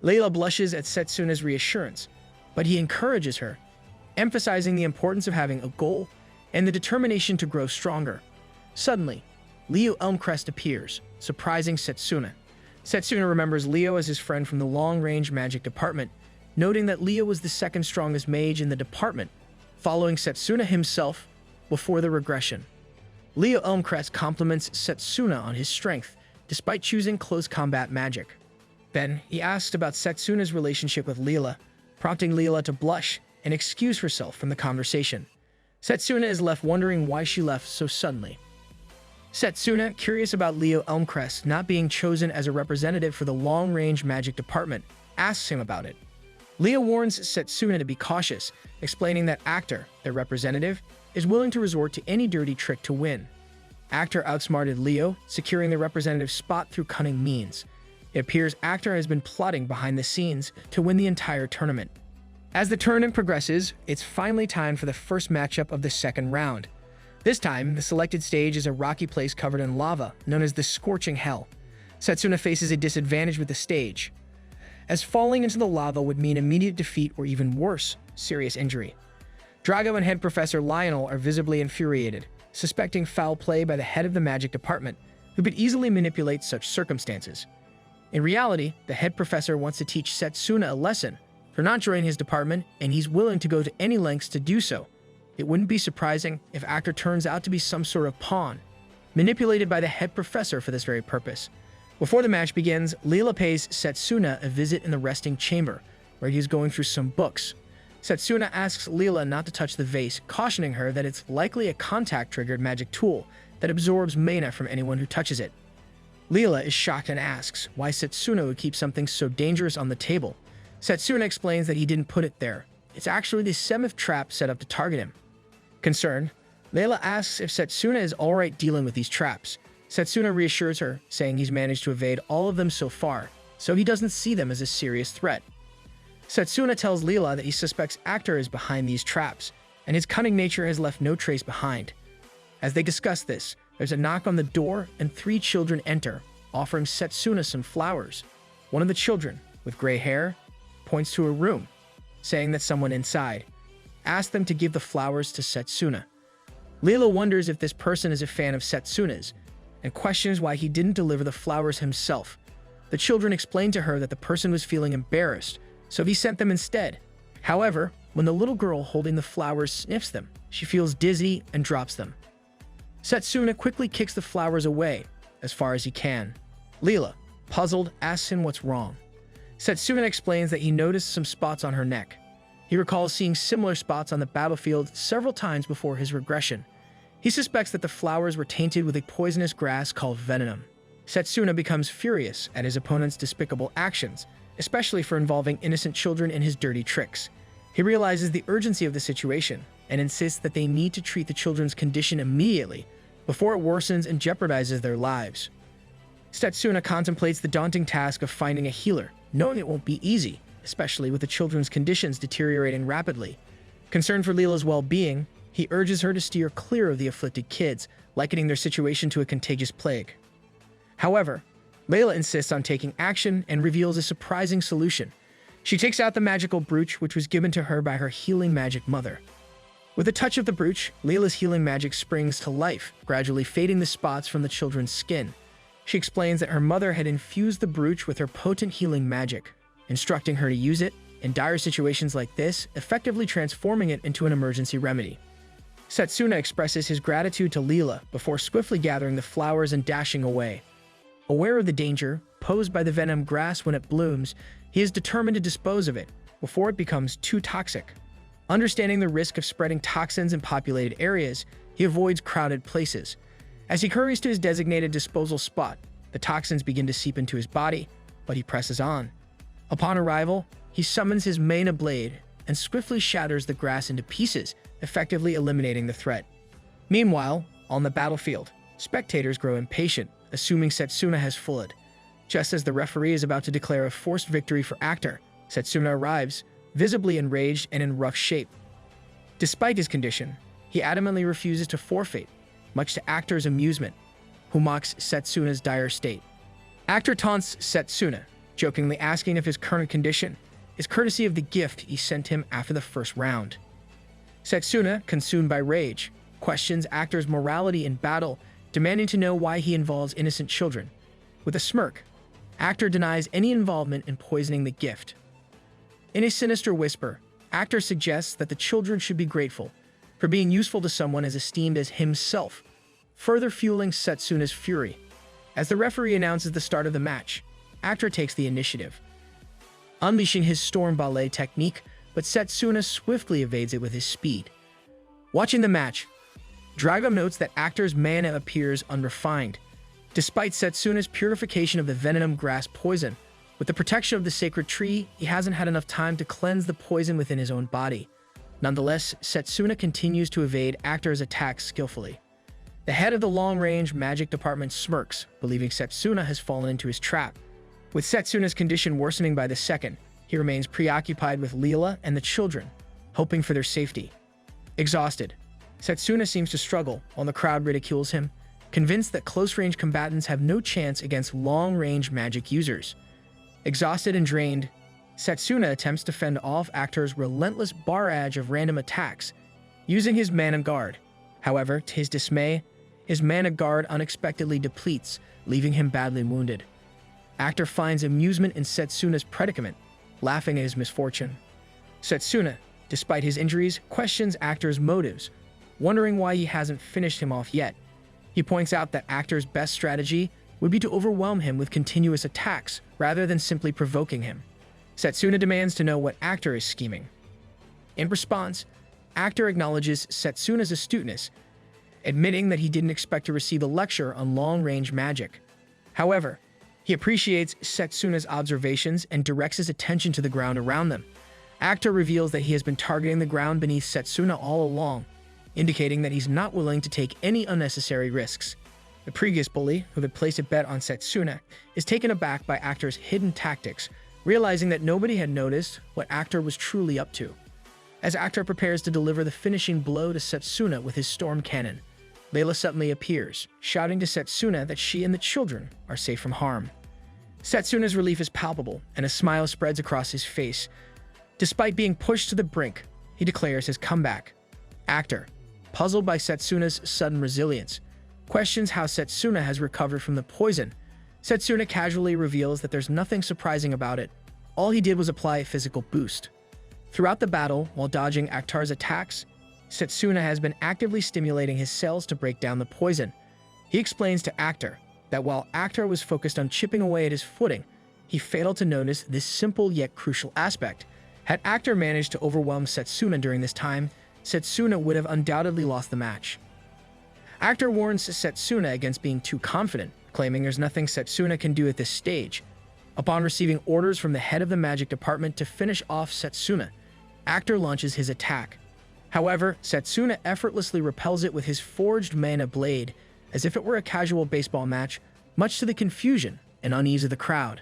Layla blushes at Setsuna's reassurance, but he encourages her, emphasizing the importance of having a goal and the determination to grow stronger. Suddenly, Leo Elmcrest appears, surprising Setsuna. Setsuna remembers Leo as his friend from the long-range magic department, noting that Leo was the second strongest mage in the department, following Setsuna himself before the regression. Leo Elmcrest compliments Setsuna on his strength, despite choosing close combat magic. Then, he asks about Setsuna's relationship with Leela, prompting Leela to blush and excuse herself from the conversation. Setsuna is left wondering why she left so suddenly. Setsuna, curious about Leo Elmcrest not being chosen as a representative for the long-range magic department, asks him about it. Leo warns Setsuna to be cautious, explaining that Actor, their representative, is willing to resort to any dirty trick to win. Actor outsmarted Leo, securing the representative's spot through cunning means. It appears Actor has been plotting behind the scenes to win the entire tournament. As the tournament progresses, it's finally time for the first matchup of the second round. This time, the selected stage is a rocky place covered in lava, known as the Scorching Hell. Setsuna faces a disadvantage with the stage, as falling into the lava would mean immediate defeat or even worse, serious injury. Drago and head professor Lionel are visibly infuriated, suspecting foul play by the head of the magic department, who could easily manipulate such circumstances. In reality, the head professor wants to teach Setsuna a lesson for not joining his department, and he's willing to go to any lengths to do so. It wouldn't be surprising if Actor turns out to be some sort of pawn, manipulated by the head professor for this very purpose. Before the match begins, Leela pays Setsuna a visit in the resting chamber, where he's going through some books. Setsuna asks Leela not to touch the vase, cautioning her that it's likely a contact-triggered magic tool that absorbs mana from anyone who touches it. Leela is shocked and asks why Setsuna would keep something so dangerous on the table. Setsuna explains that he didn't put it there. It's actually the 7th trap set up to target him. Concerned, Leela asks if Setsuna is alright dealing with these traps. Setsuna reassures her, saying he's managed to evade all of them so far, so he doesn't see them as a serious threat. Setsuna tells Leela that he suspects Actor is behind these traps, and his cunning nature has left no trace behind. As they discuss this, there's a knock on the door and 3 children enter, offering Setsuna some flowers. One of the children, with gray hair, points to a room, saying that someone inside asked them to give the flowers to Setsuna. Leela wonders if this person is a fan of Setsuna's and questions why he didn't deliver the flowers himself. The children explain to her that the person was feeling embarrassed, so he sent them instead. However, when the little girl holding the flowers sniffs them, she feels dizzy and drops them. Setsuna quickly kicks the flowers away as far as he can. Leela, puzzled, asks him what's wrong. Setsuna explains that he noticed some spots on her neck. He recalls seeing similar spots on the battlefield several times before his regression. He suspects that the flowers were tainted with a poisonous grass called venom. Setsuna becomes furious at his opponent's despicable actions, especially for involving innocent children in his dirty tricks. He realizes the urgency of the situation and insists that they need to treat the children's condition immediately before it worsens and jeopardizes their lives. Setsuna contemplates the daunting task of finding a healer, knowing it won't be easy, especially with the children's conditions deteriorating rapidly. Concerned for Leela's well-being, he urges her to steer clear of the afflicted kids, likening their situation to a contagious plague. However, Leela insists on taking action and reveals a surprising solution. She takes out the magical brooch which was given to her by her healing magic mother. With a touch of the brooch, Leela's healing magic springs to life, gradually fading the spots from the children's skin. She explains that her mother had infused the brooch with her potent healing magic, instructing her to use it in dire situations like this, effectively transforming it into an emergency remedy. Setsuna expresses his gratitude to Leela before swiftly gathering the flowers and dashing away. Aware of the danger posed by the venom grass when it blooms, he is determined to dispose of it before it becomes too toxic. Understanding the risk of spreading toxins in populated areas, he avoids crowded places. As he hurries to his designated disposal spot, the toxins begin to seep into his body, but he presses on. Upon arrival, he summons his manhwa blade and swiftly shatters the grass into pieces, effectively eliminating the threat. Meanwhile, on the battlefield, spectators grow impatient, assuming Setsuna has fled. Just as the referee is about to declare a forced victory for Actor, Setsuna arrives, visibly enraged and in rough shape. Despite his condition, he adamantly refuses to forfeit, much to Actor's amusement, who mocks Setsuna's dire state. Actor taunts Setsuna, jokingly asking if his current condition is courtesy of the gift he sent him after the first round. Setsuna, consumed by rage, questions Actor's morality in battle, demanding to know why he involves innocent children. With a smirk, Actor denies any involvement in poisoning the gift. In a sinister whisper, Actor suggests that the children should be grateful for being useful to someone as esteemed as himself, further fueling Setsuna's fury. As the referee announces the start of the match, Actor takes the initiative, unleashing his storm ballet technique, but Setsuna swiftly evades it with his speed. Watching the match, Drago notes that Actor's mana appears unrefined. Despite Setsuna's purification of the venom grass poison, with the protection of the sacred tree, he hasn't had enough time to cleanse the poison within his own body. Nonetheless, Setsuna continues to evade Actor's attacks skillfully. The head of the long-range magic department smirks, believing Setsuna has fallen into his trap. With Setsuna's condition worsening by the second, he remains preoccupied with Leela and the children, hoping for their safety. Exhausted, Setsuna seems to struggle while the crowd ridicules him, convinced that close-range combatants have no chance against long-range magic users. Exhausted and drained, Setsuna attempts to fend off Actor's relentless barrage of random attacks, using his mana guard. However, to his dismay, his mana guard unexpectedly depletes, leaving him badly wounded. Actor finds amusement in Setsuna's predicament, laughing at his misfortune. Setsuna, despite his injuries, questions Actor's motives, wondering why he hasn't finished him off yet. He points out that Actor's best strategy would be to overwhelm him with continuous attacks rather than simply provoking him. Setsuna demands to know what Actor is scheming. In response, Actor acknowledges Setsuna's astuteness, admitting that he didn't expect to receive a lecture on long-range magic. However, he appreciates Setsuna's observations and directs his attention to the ground around them. Actor reveals that he has been targeting the ground beneath Setsuna all along, indicating that he's not willing to take any unnecessary risks. The previous bully, who had placed a bet on Setsuna, is taken aback by Actor's hidden tactics, realizing that nobody had noticed what Actor was truly up to. As Actor prepares to deliver the finishing blow to Setsuna with his storm cannon, Leela suddenly appears, shouting to Setsuna that she and the children are safe from harm. Setsuna's relief is palpable, and a smile spreads across his face. Despite being pushed to the brink, he declares his comeback. Actor, puzzled by Setsuna's sudden resilience, questions how Setsuna has recovered from the poison. Setsuna casually reveals that there's nothing surprising about it. All he did was apply a physical boost. Throughout the battle, while dodging Actar's attacks, Setsuna has been actively stimulating his cells to break down the poison. He explains to Actar that while Actar was focused on chipping away at his footing, he failed to notice this simple yet crucial aspect. Had Actar managed to overwhelm Setsuna during this time, Setsuna would have undoubtedly lost the match. Actar warns Setsuna against being too confident, claiming there's nothing Setsuna can do at this stage. Upon receiving orders from the head of the magic department to finish off Setsuna, Actar launches his attack. However, Setsuna effortlessly repels it with his forged mana blade, as if it were a casual baseball match, much to the confusion and unease of the crowd.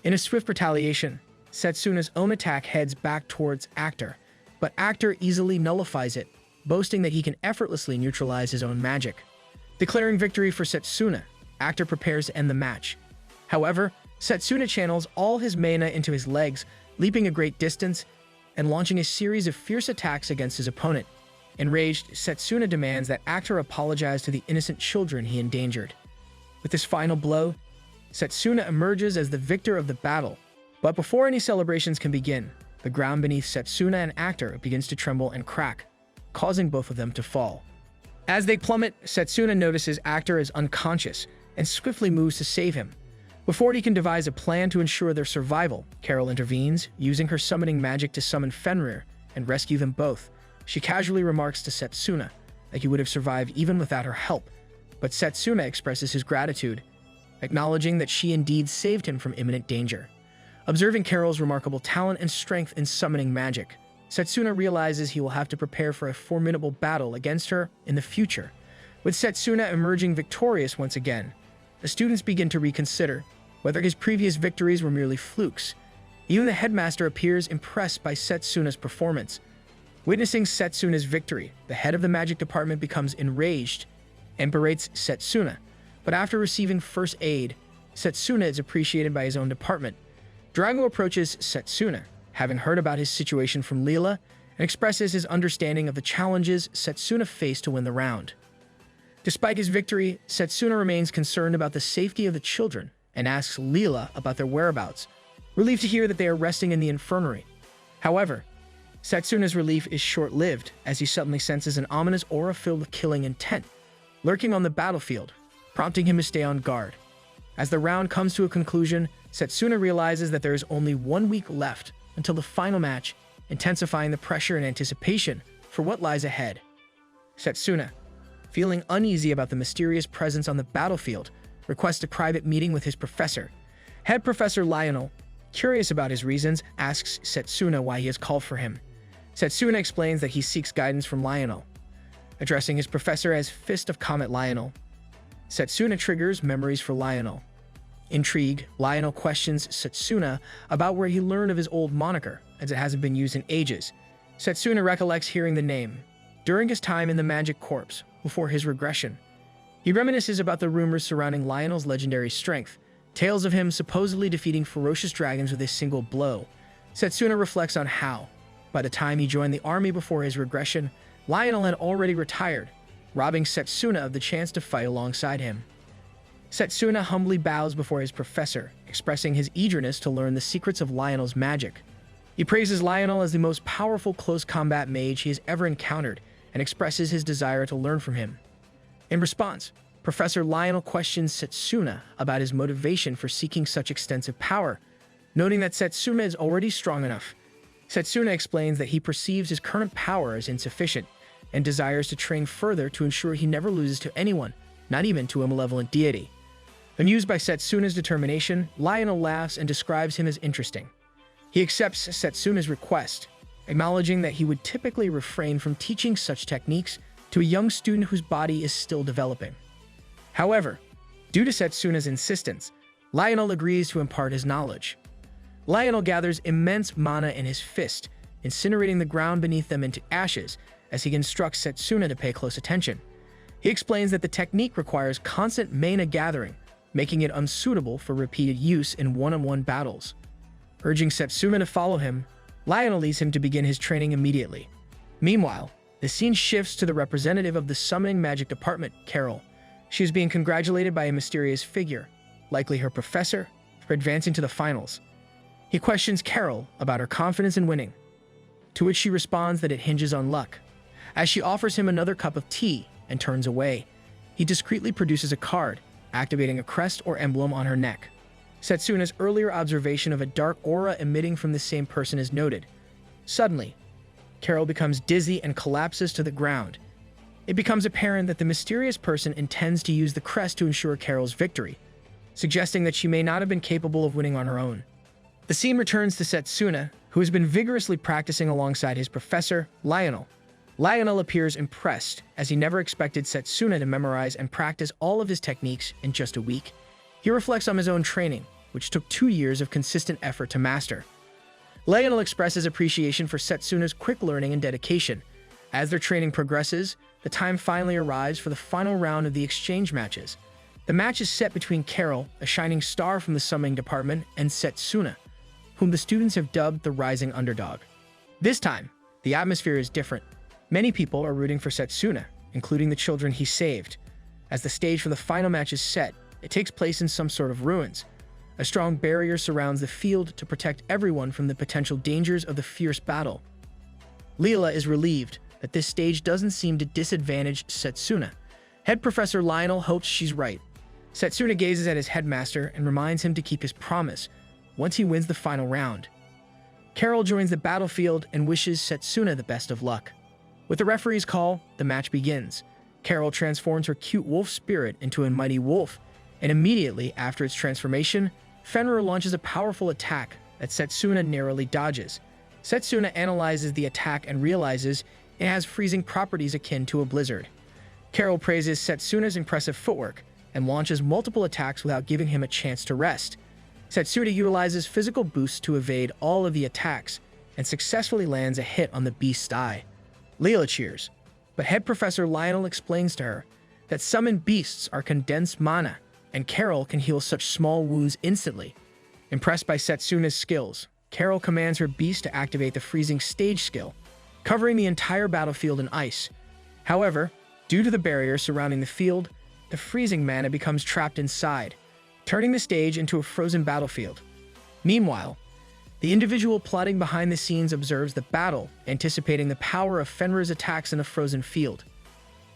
In a swift retaliation, Setsuna's own attack heads back towards Actar, but Actar easily nullifies it, boasting that he can effortlessly neutralize his own magic. Declaring victory for Setsuna, Actar prepares to end the match. However, Setsuna channels all his mana into his legs, leaping a great distance and launching a series of fierce attacks against his opponent. Enraged, Setsuna demands that Actar apologize to the innocent children he endangered. With this final blow, Setsuna emerges as the victor of the battle. But before any celebrations can begin, the ground beneath Setsuna and Actar begins to tremble and crack, causing both of them to fall. As they plummet, Setsuna notices Actar is unconscious and swiftly moves to save him. Before he can devise a plan to ensure their survival, Carol intervenes, using her summoning magic to summon Fenrir and rescue them both. She casually remarks to Setsuna that he would have survived even without her help, but Setsuna expresses his gratitude, acknowledging that she indeed saved him from imminent danger. Observing Carol's remarkable talent and strength in summoning magic, Setsuna realizes he will have to prepare for a formidable battle against her in the future. With Setsuna emerging victorious once again, the students begin to reconsider whether his previous victories were merely flukes. Even the headmaster appears impressed by Setsuna's performance. Witnessing Setsuna's victory, the head of the magic department becomes enraged and berates Setsuna. But after receiving first aid, Setsuna is appreciated by his own department. Drago approaches Setsuna, having heard about his situation from Leela, and expresses his understanding of the challenges Setsuna faced to win the round. Despite his victory, Setsuna remains concerned about the safety of the children and asks Leela about their whereabouts, relieved to hear that they are resting in the infirmary. However, Setsuna's relief is short-lived as he suddenly senses an ominous aura filled with killing intent, lurking on the battlefield, prompting him to stay on guard. As the round comes to a conclusion, Setsuna realizes that there is only 1 week left until the final match, intensifying the pressure and anticipation for what lies ahead. Setsuna, feeling uneasy about the mysterious presence on the battlefield, requests a private meeting with his professor. Head Professor Lionel, curious about his reasons, asks Setsuna why he has called for him. Setsuna explains that he seeks guidance from Lionel, addressing his professor as Fist of Comet Lionel. Setsuna triggers memories for Lionel. Intrigued, Lionel questions Setsuna about where he learned of his old moniker, as it hasn't been used in ages. Setsuna recollects hearing the name during his time in the Magic Corps, before his regression. He reminisces about the rumors surrounding Lionel's legendary strength, tales of him supposedly defeating ferocious dragons with a single blow. Setsuna reflects on how, by the time he joined the army before his regression, Lionel had already retired, robbing Setsuna of the chance to fight alongside him. Setsuna humbly bows before his professor, expressing his eagerness to learn the secrets of Lionel's magic. He praises Lionel as the most powerful close combat mage he has ever encountered and expresses his desire to learn from him. In response, Professor Lionel questions Setsuna about his motivation for seeking such extensive power, noting that Setsuna is already strong enough. Setsuna explains that he perceives his current power as insufficient and desires to train further to ensure he never loses to anyone, not even to a malevolent deity. Amused by Setsuna's determination, Lionel laughs and describes him as interesting. He accepts Setsuna's request, acknowledging that he would typically refrain from teaching such techniques to a young student whose body is still developing. However, due to Setsuna's insistence, Lionel agrees to impart his knowledge. Lionel gathers immense mana in his fist, incinerating the ground beneath them into ashes as he instructs Setsuna to pay close attention. He explains that the technique requires constant mana gathering, making it unsuitable for repeated use in one-on-one battles. Urging Setsuna to follow him, Lionel leads him to begin his training immediately. Meanwhile, The scene shifts to the representative of the summoning magic department, Carol. She is being congratulated by a mysterious figure, likely her professor, for advancing to the finals. He questions Carol about her confidence in winning, to which she responds that it hinges on luck. As she offers him another cup of tea and turns away, he discreetly produces a card, activating a crest or emblem on her neck. Setsuna's earlier observation of a dark aura emitting from the same person is noted. Suddenly, Carol becomes dizzy and collapses to the ground. It becomes apparent that the mysterious person intends to use the crest to ensure Carol's victory, suggesting that she may not have been capable of winning on her own. The scene returns to Setsuna, who has been vigorously practicing alongside his professor, Lionel. Lionel appears impressed, as he never expected Setsuna to memorize and practice all of his techniques in just a week. He reflects on his own training, which took 2 years of consistent effort to master. Lionel expresses appreciation for Setsuna's quick learning and dedication. As their training progresses, the time finally arrives for the final round of the exchange matches. The match is set between Carol, a shining star from the summoning department, and Setsuna, whom the students have dubbed the rising underdog. This time, the atmosphere is different. Many people are rooting for Setsuna, including the children he saved. As the stage for the final match is set, it takes place in some sort of ruins. A strong barrier surrounds the field to protect everyone from the potential dangers of the fierce battle. Leela is relieved that this stage doesn't seem to disadvantage Setsuna. Head Professor Lionel hopes she's right. Setsuna gazes at his headmaster and reminds him to keep his promise once he wins the final round. Carol joins the battlefield and wishes Setsuna the best of luck. With the referee's call, the match begins. Carol transforms her cute wolf spirit into a mighty wolf, and immediately after its transformation, Fenrir launches a powerful attack that Setsuna narrowly dodges. Setsuna analyzes the attack and realizes it has freezing properties akin to a blizzard. Carol praises Setsuna's impressive footwork and launches multiple attacks without giving him a chance to rest. Setsuna utilizes physical boosts to evade all of the attacks and successfully lands a hit on the beast's eye. Leela cheers, but Head Professor Lionel explains to her that summoned beasts are condensed mana, and Carol can heal such small wounds instantly. Impressed by Setsuna's skills, Carol commands her beast to activate the freezing stage skill, covering the entire battlefield in ice. However, due to the barrier surrounding the field, the freezing mana becomes trapped inside, turning the stage into a frozen battlefield. Meanwhile, the individual plotting behind the scenes observes the battle, anticipating the power of Fenrir's attacks in a frozen field.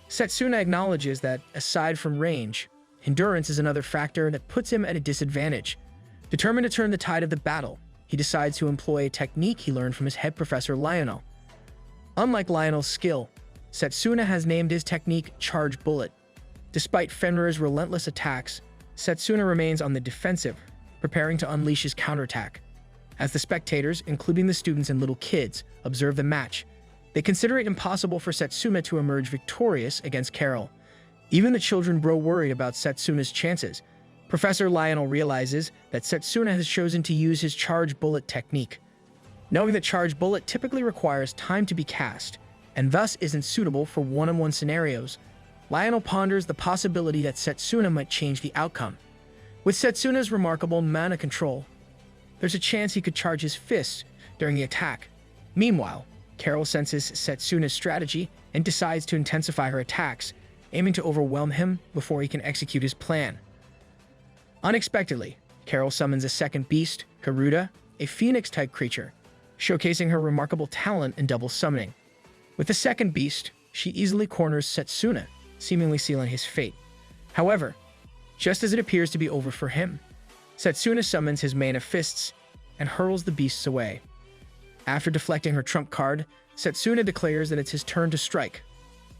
Setsuna acknowledges that, aside from range, endurance is another factor that puts him at a disadvantage. Determined to turn the tide of the battle, he decides to employ a technique he learned from his head professor Lionel. Unlike Lionel's skill, Setsuna has named his technique Charge Bullet. Despite Fenrir's relentless attacks, Setsuna remains on the defensive, preparing to unleash his counterattack. As the spectators, including the students and little kids, observe the match, they consider it impossible for Setsuna to emerge victorious against Carol. Even the children grow worried about Setsuna's chances. Professor Lionel realizes that Setsuna has chosen to use his Charge Bullet technique. Knowing that Charge Bullet typically requires time to be cast, and thus isn't suitable for one-on-one scenarios, Lionel ponders the possibility that Setsuna might change the outcome. With Setsuna's remarkable mana control, there's a chance he could charge his fists during the attack. Meanwhile, Carol senses Setsuna's strategy and decides to intensify her attacks, aiming to overwhelm him before he can execute his plan. Unexpectedly, Carol summons a second beast, Garuda, a phoenix-type creature, showcasing her remarkable talent in double summoning. With the second beast, she easily corners Setsuna, seemingly sealing his fate. However, just as it appears to be over for him, Setsuna summons his Main of Fists and hurls the beasts away. After deflecting her trump card, Setsuna declares that it's his turn to strike.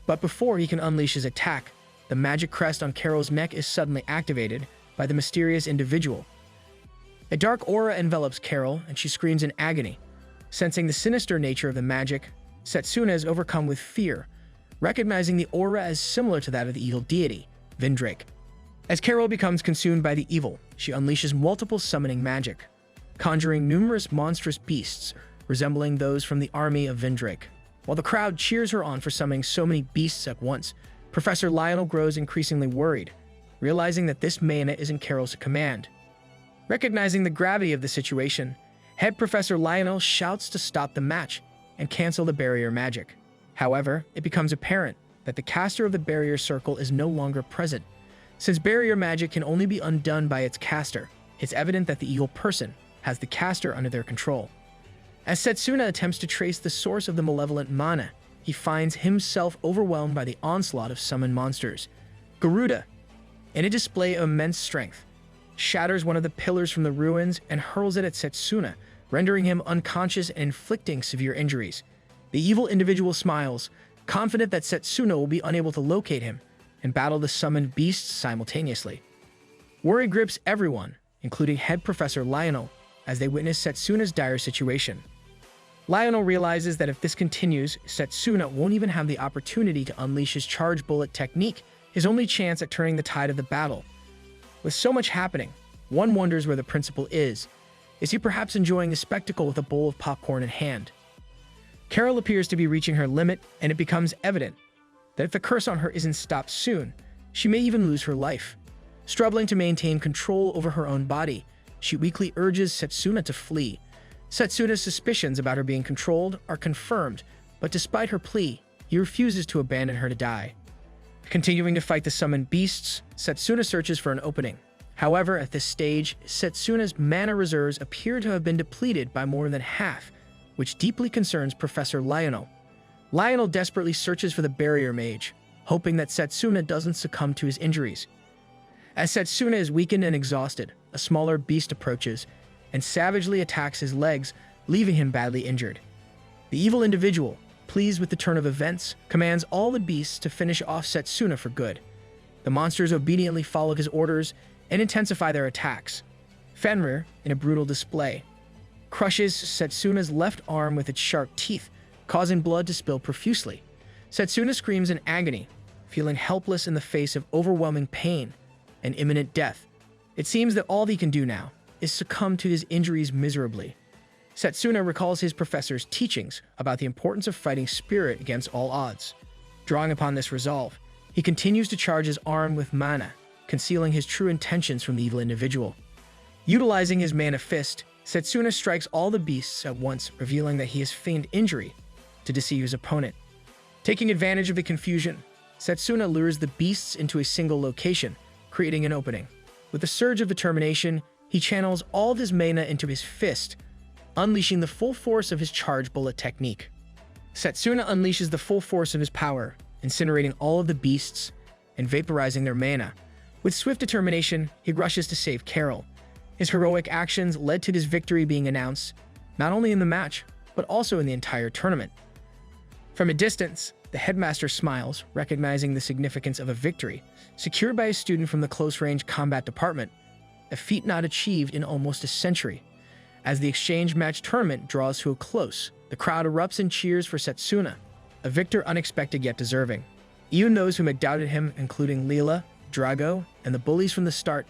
But before he can unleash his attack, the magic crest on Carol's neck is suddenly activated by the mysterious individual. A dark aura envelops Carol, and she screams in agony. Sensing the sinister nature of the magic, Setsuna is overcome with fear, recognizing the aura as similar to that of the evil deity, Vindrake. As Carol becomes consumed by the evil, she unleashes multiple summoning magic, conjuring numerous monstrous beasts resembling those from the army of Vindrake. While the crowd cheers her on for summoning so many beasts at once, Professor Lionel grows increasingly worried, realizing that this mana isn't Carol's command. Recognizing the gravity of the situation, Head Professor Lionel shouts to stop the match and cancel the barrier magic. However, it becomes apparent that the caster of the barrier circle is no longer present. Since barrier magic can only be undone by its caster, it's evident that the evil person has the caster under their control. As Setsuna attempts to trace the source of the malevolent mana, he finds himself overwhelmed by the onslaught of summoned monsters. Garuda, in a display of immense strength, shatters one of the pillars from the ruins and hurls it at Setsuna, rendering him unconscious and inflicting severe injuries. The evil individual smiles, confident that Setsuna will be unable to locate him and battle the summoned beasts simultaneously. Worry grips everyone, including head professor Lionel, as they witness Setsuna's dire situation. Lionel realizes that if this continues, Setsuna won't even have the opportunity to unleash his charge bullet technique, his only chance at turning the tide of the battle. With so much happening, one wonders where the principal is. Is he perhaps enjoying the spectacle with a bowl of popcorn in hand? Carol appears to be reaching her limit, and it becomes evident that if the curse on her isn't stopped soon, she may even lose her life. Struggling to maintain control over her own body, she weakly urges Setsuna to flee. Setsuna's suspicions about her being controlled are confirmed, but despite her plea, he refuses to abandon her to die. Continuing to fight the summoned beasts, Setsuna searches for an opening. However, at this stage, Setsuna's mana reserves appear to have been depleted by more than half, which deeply concerns Professor Lionel. Lionel desperately searches for the barrier mage, hoping that Setsuna doesn't succumb to his injuries. As Setsuna is weakened and exhausted, a smaller beast approaches and savagely attacks his legs, leaving him badly injured. The evil individual, pleased with the turn of events, commands all the beasts to finish off Setsuna for good. The monsters obediently follow his orders and intensify their attacks. Fenrir, in a brutal display, crushes Setsuna's left arm with its sharp teeth, causing blood to spill profusely. Setsuna screams in agony, feeling helpless in the face of overwhelming pain and imminent death. It seems that all he can do now is succumb to his injuries miserably. Setsuna recalls his professor's teachings about the importance of fighting spirit against all odds. Drawing upon this resolve, he continues to charge his arm with mana, concealing his true intentions from the evil individual. Utilizing his mana fist, Setsuna strikes all the beasts at once, revealing that he has feigned injury to deceive his opponent. Taking advantage of the confusion, Setsuna lures the beasts into a single location, creating an opening. With a surge of determination, he channels all of his mana into his fist, unleashing the full force of his charge bullet technique. Setsuna unleashes the full force of his power, incinerating all of the beasts and vaporizing their mana. With swift determination, he rushes to save Carol. His heroic actions led to his victory being announced, not only in the match, but also in the entire tournament. From a distance, the headmaster smiles, recognizing the significance of a victory, secured by a student from the close-range combat department, a feat not achieved in almost a century. As the exchange match tournament draws to a close, the crowd erupts in cheers for Setsuna, a victor unexpected yet deserving. Even those who had doubted him, including Leela, Drago, and the bullies from the start,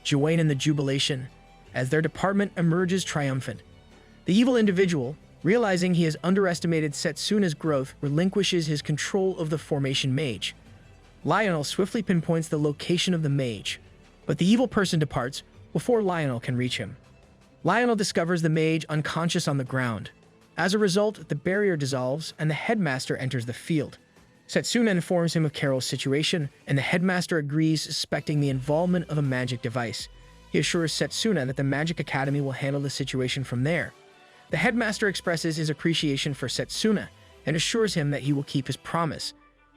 join in the jubilation as their department emerges triumphant. The evil individual, realizing he has underestimated Setsuna's growth, relinquishes his control of the formation mage. Lionel swiftly pinpoints the location of the mage, but the evil person departs before Lionel can reach him. Lionel discovers the mage unconscious on the ground. As a result, the barrier dissolves and the headmaster enters the field. Setsuna informs him of Carol's situation, and the headmaster agrees, suspecting the involvement of a magic device. He assures Setsuna that the Magic Academy will handle the situation from there. The headmaster expresses his appreciation for Setsuna and assures him that he will keep his promise.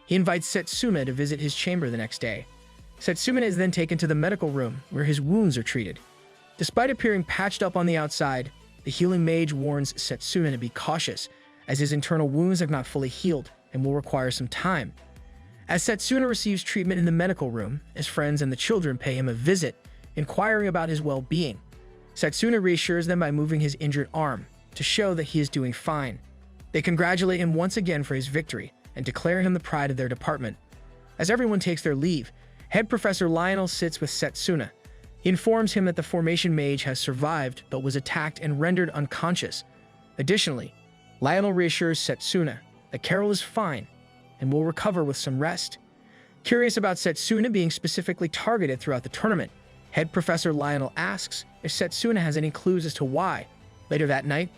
He invites Setsuna to visit his chamber the next day. Setsuna is then taken to the medical room, where his wounds are treated. Despite appearing patched up on the outside, the healing mage warns Setsuna to be cautious, as his internal wounds have not fully healed and will require some time. As Setsuna receives treatment in the medical room, his friends and the children pay him a visit, inquiring about his well-being. Setsuna reassures them by moving his injured arm to show that he is doing fine. They congratulate him once again for his victory and declare him the pride of their department. As everyone takes their leave, head professor Lionel sits with Setsuna. He informs him that the formation mage has survived but was attacked and rendered unconscious. Additionally, Lionel reassures Setsuna that Carol is fine and will recover with some rest. Curious about Setsuna being specifically targeted throughout the tournament, head professor Lionel asks if Setsuna has any clues as to why. Later that night,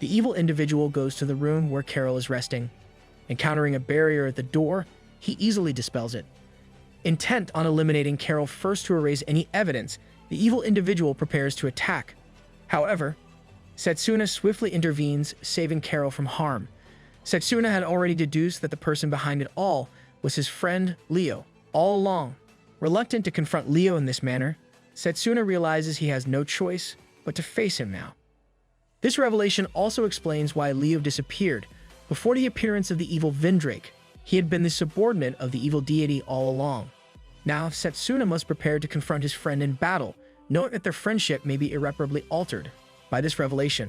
the evil individual goes to the room where Carol is resting. Encountering a barrier at the door, he easily dispels it. Intent on eliminating Carol first to erase any evidence, the evil individual prepares to attack. However, Setsuna swiftly intervenes, saving Carol from harm. Setsuna had already deduced that the person behind it all was his friend Leo all along. Reluctant to confront Leo in this manner, Setsuna realizes he has no choice but to face him now. This revelation also explains why Leo disappeared. Before the appearance of the evil Vindrake, he had been the subordinate of the evil deity all along. Now, Setsuna must prepare to confront his friend in battle, knowing that their friendship may be irreparably altered by this revelation.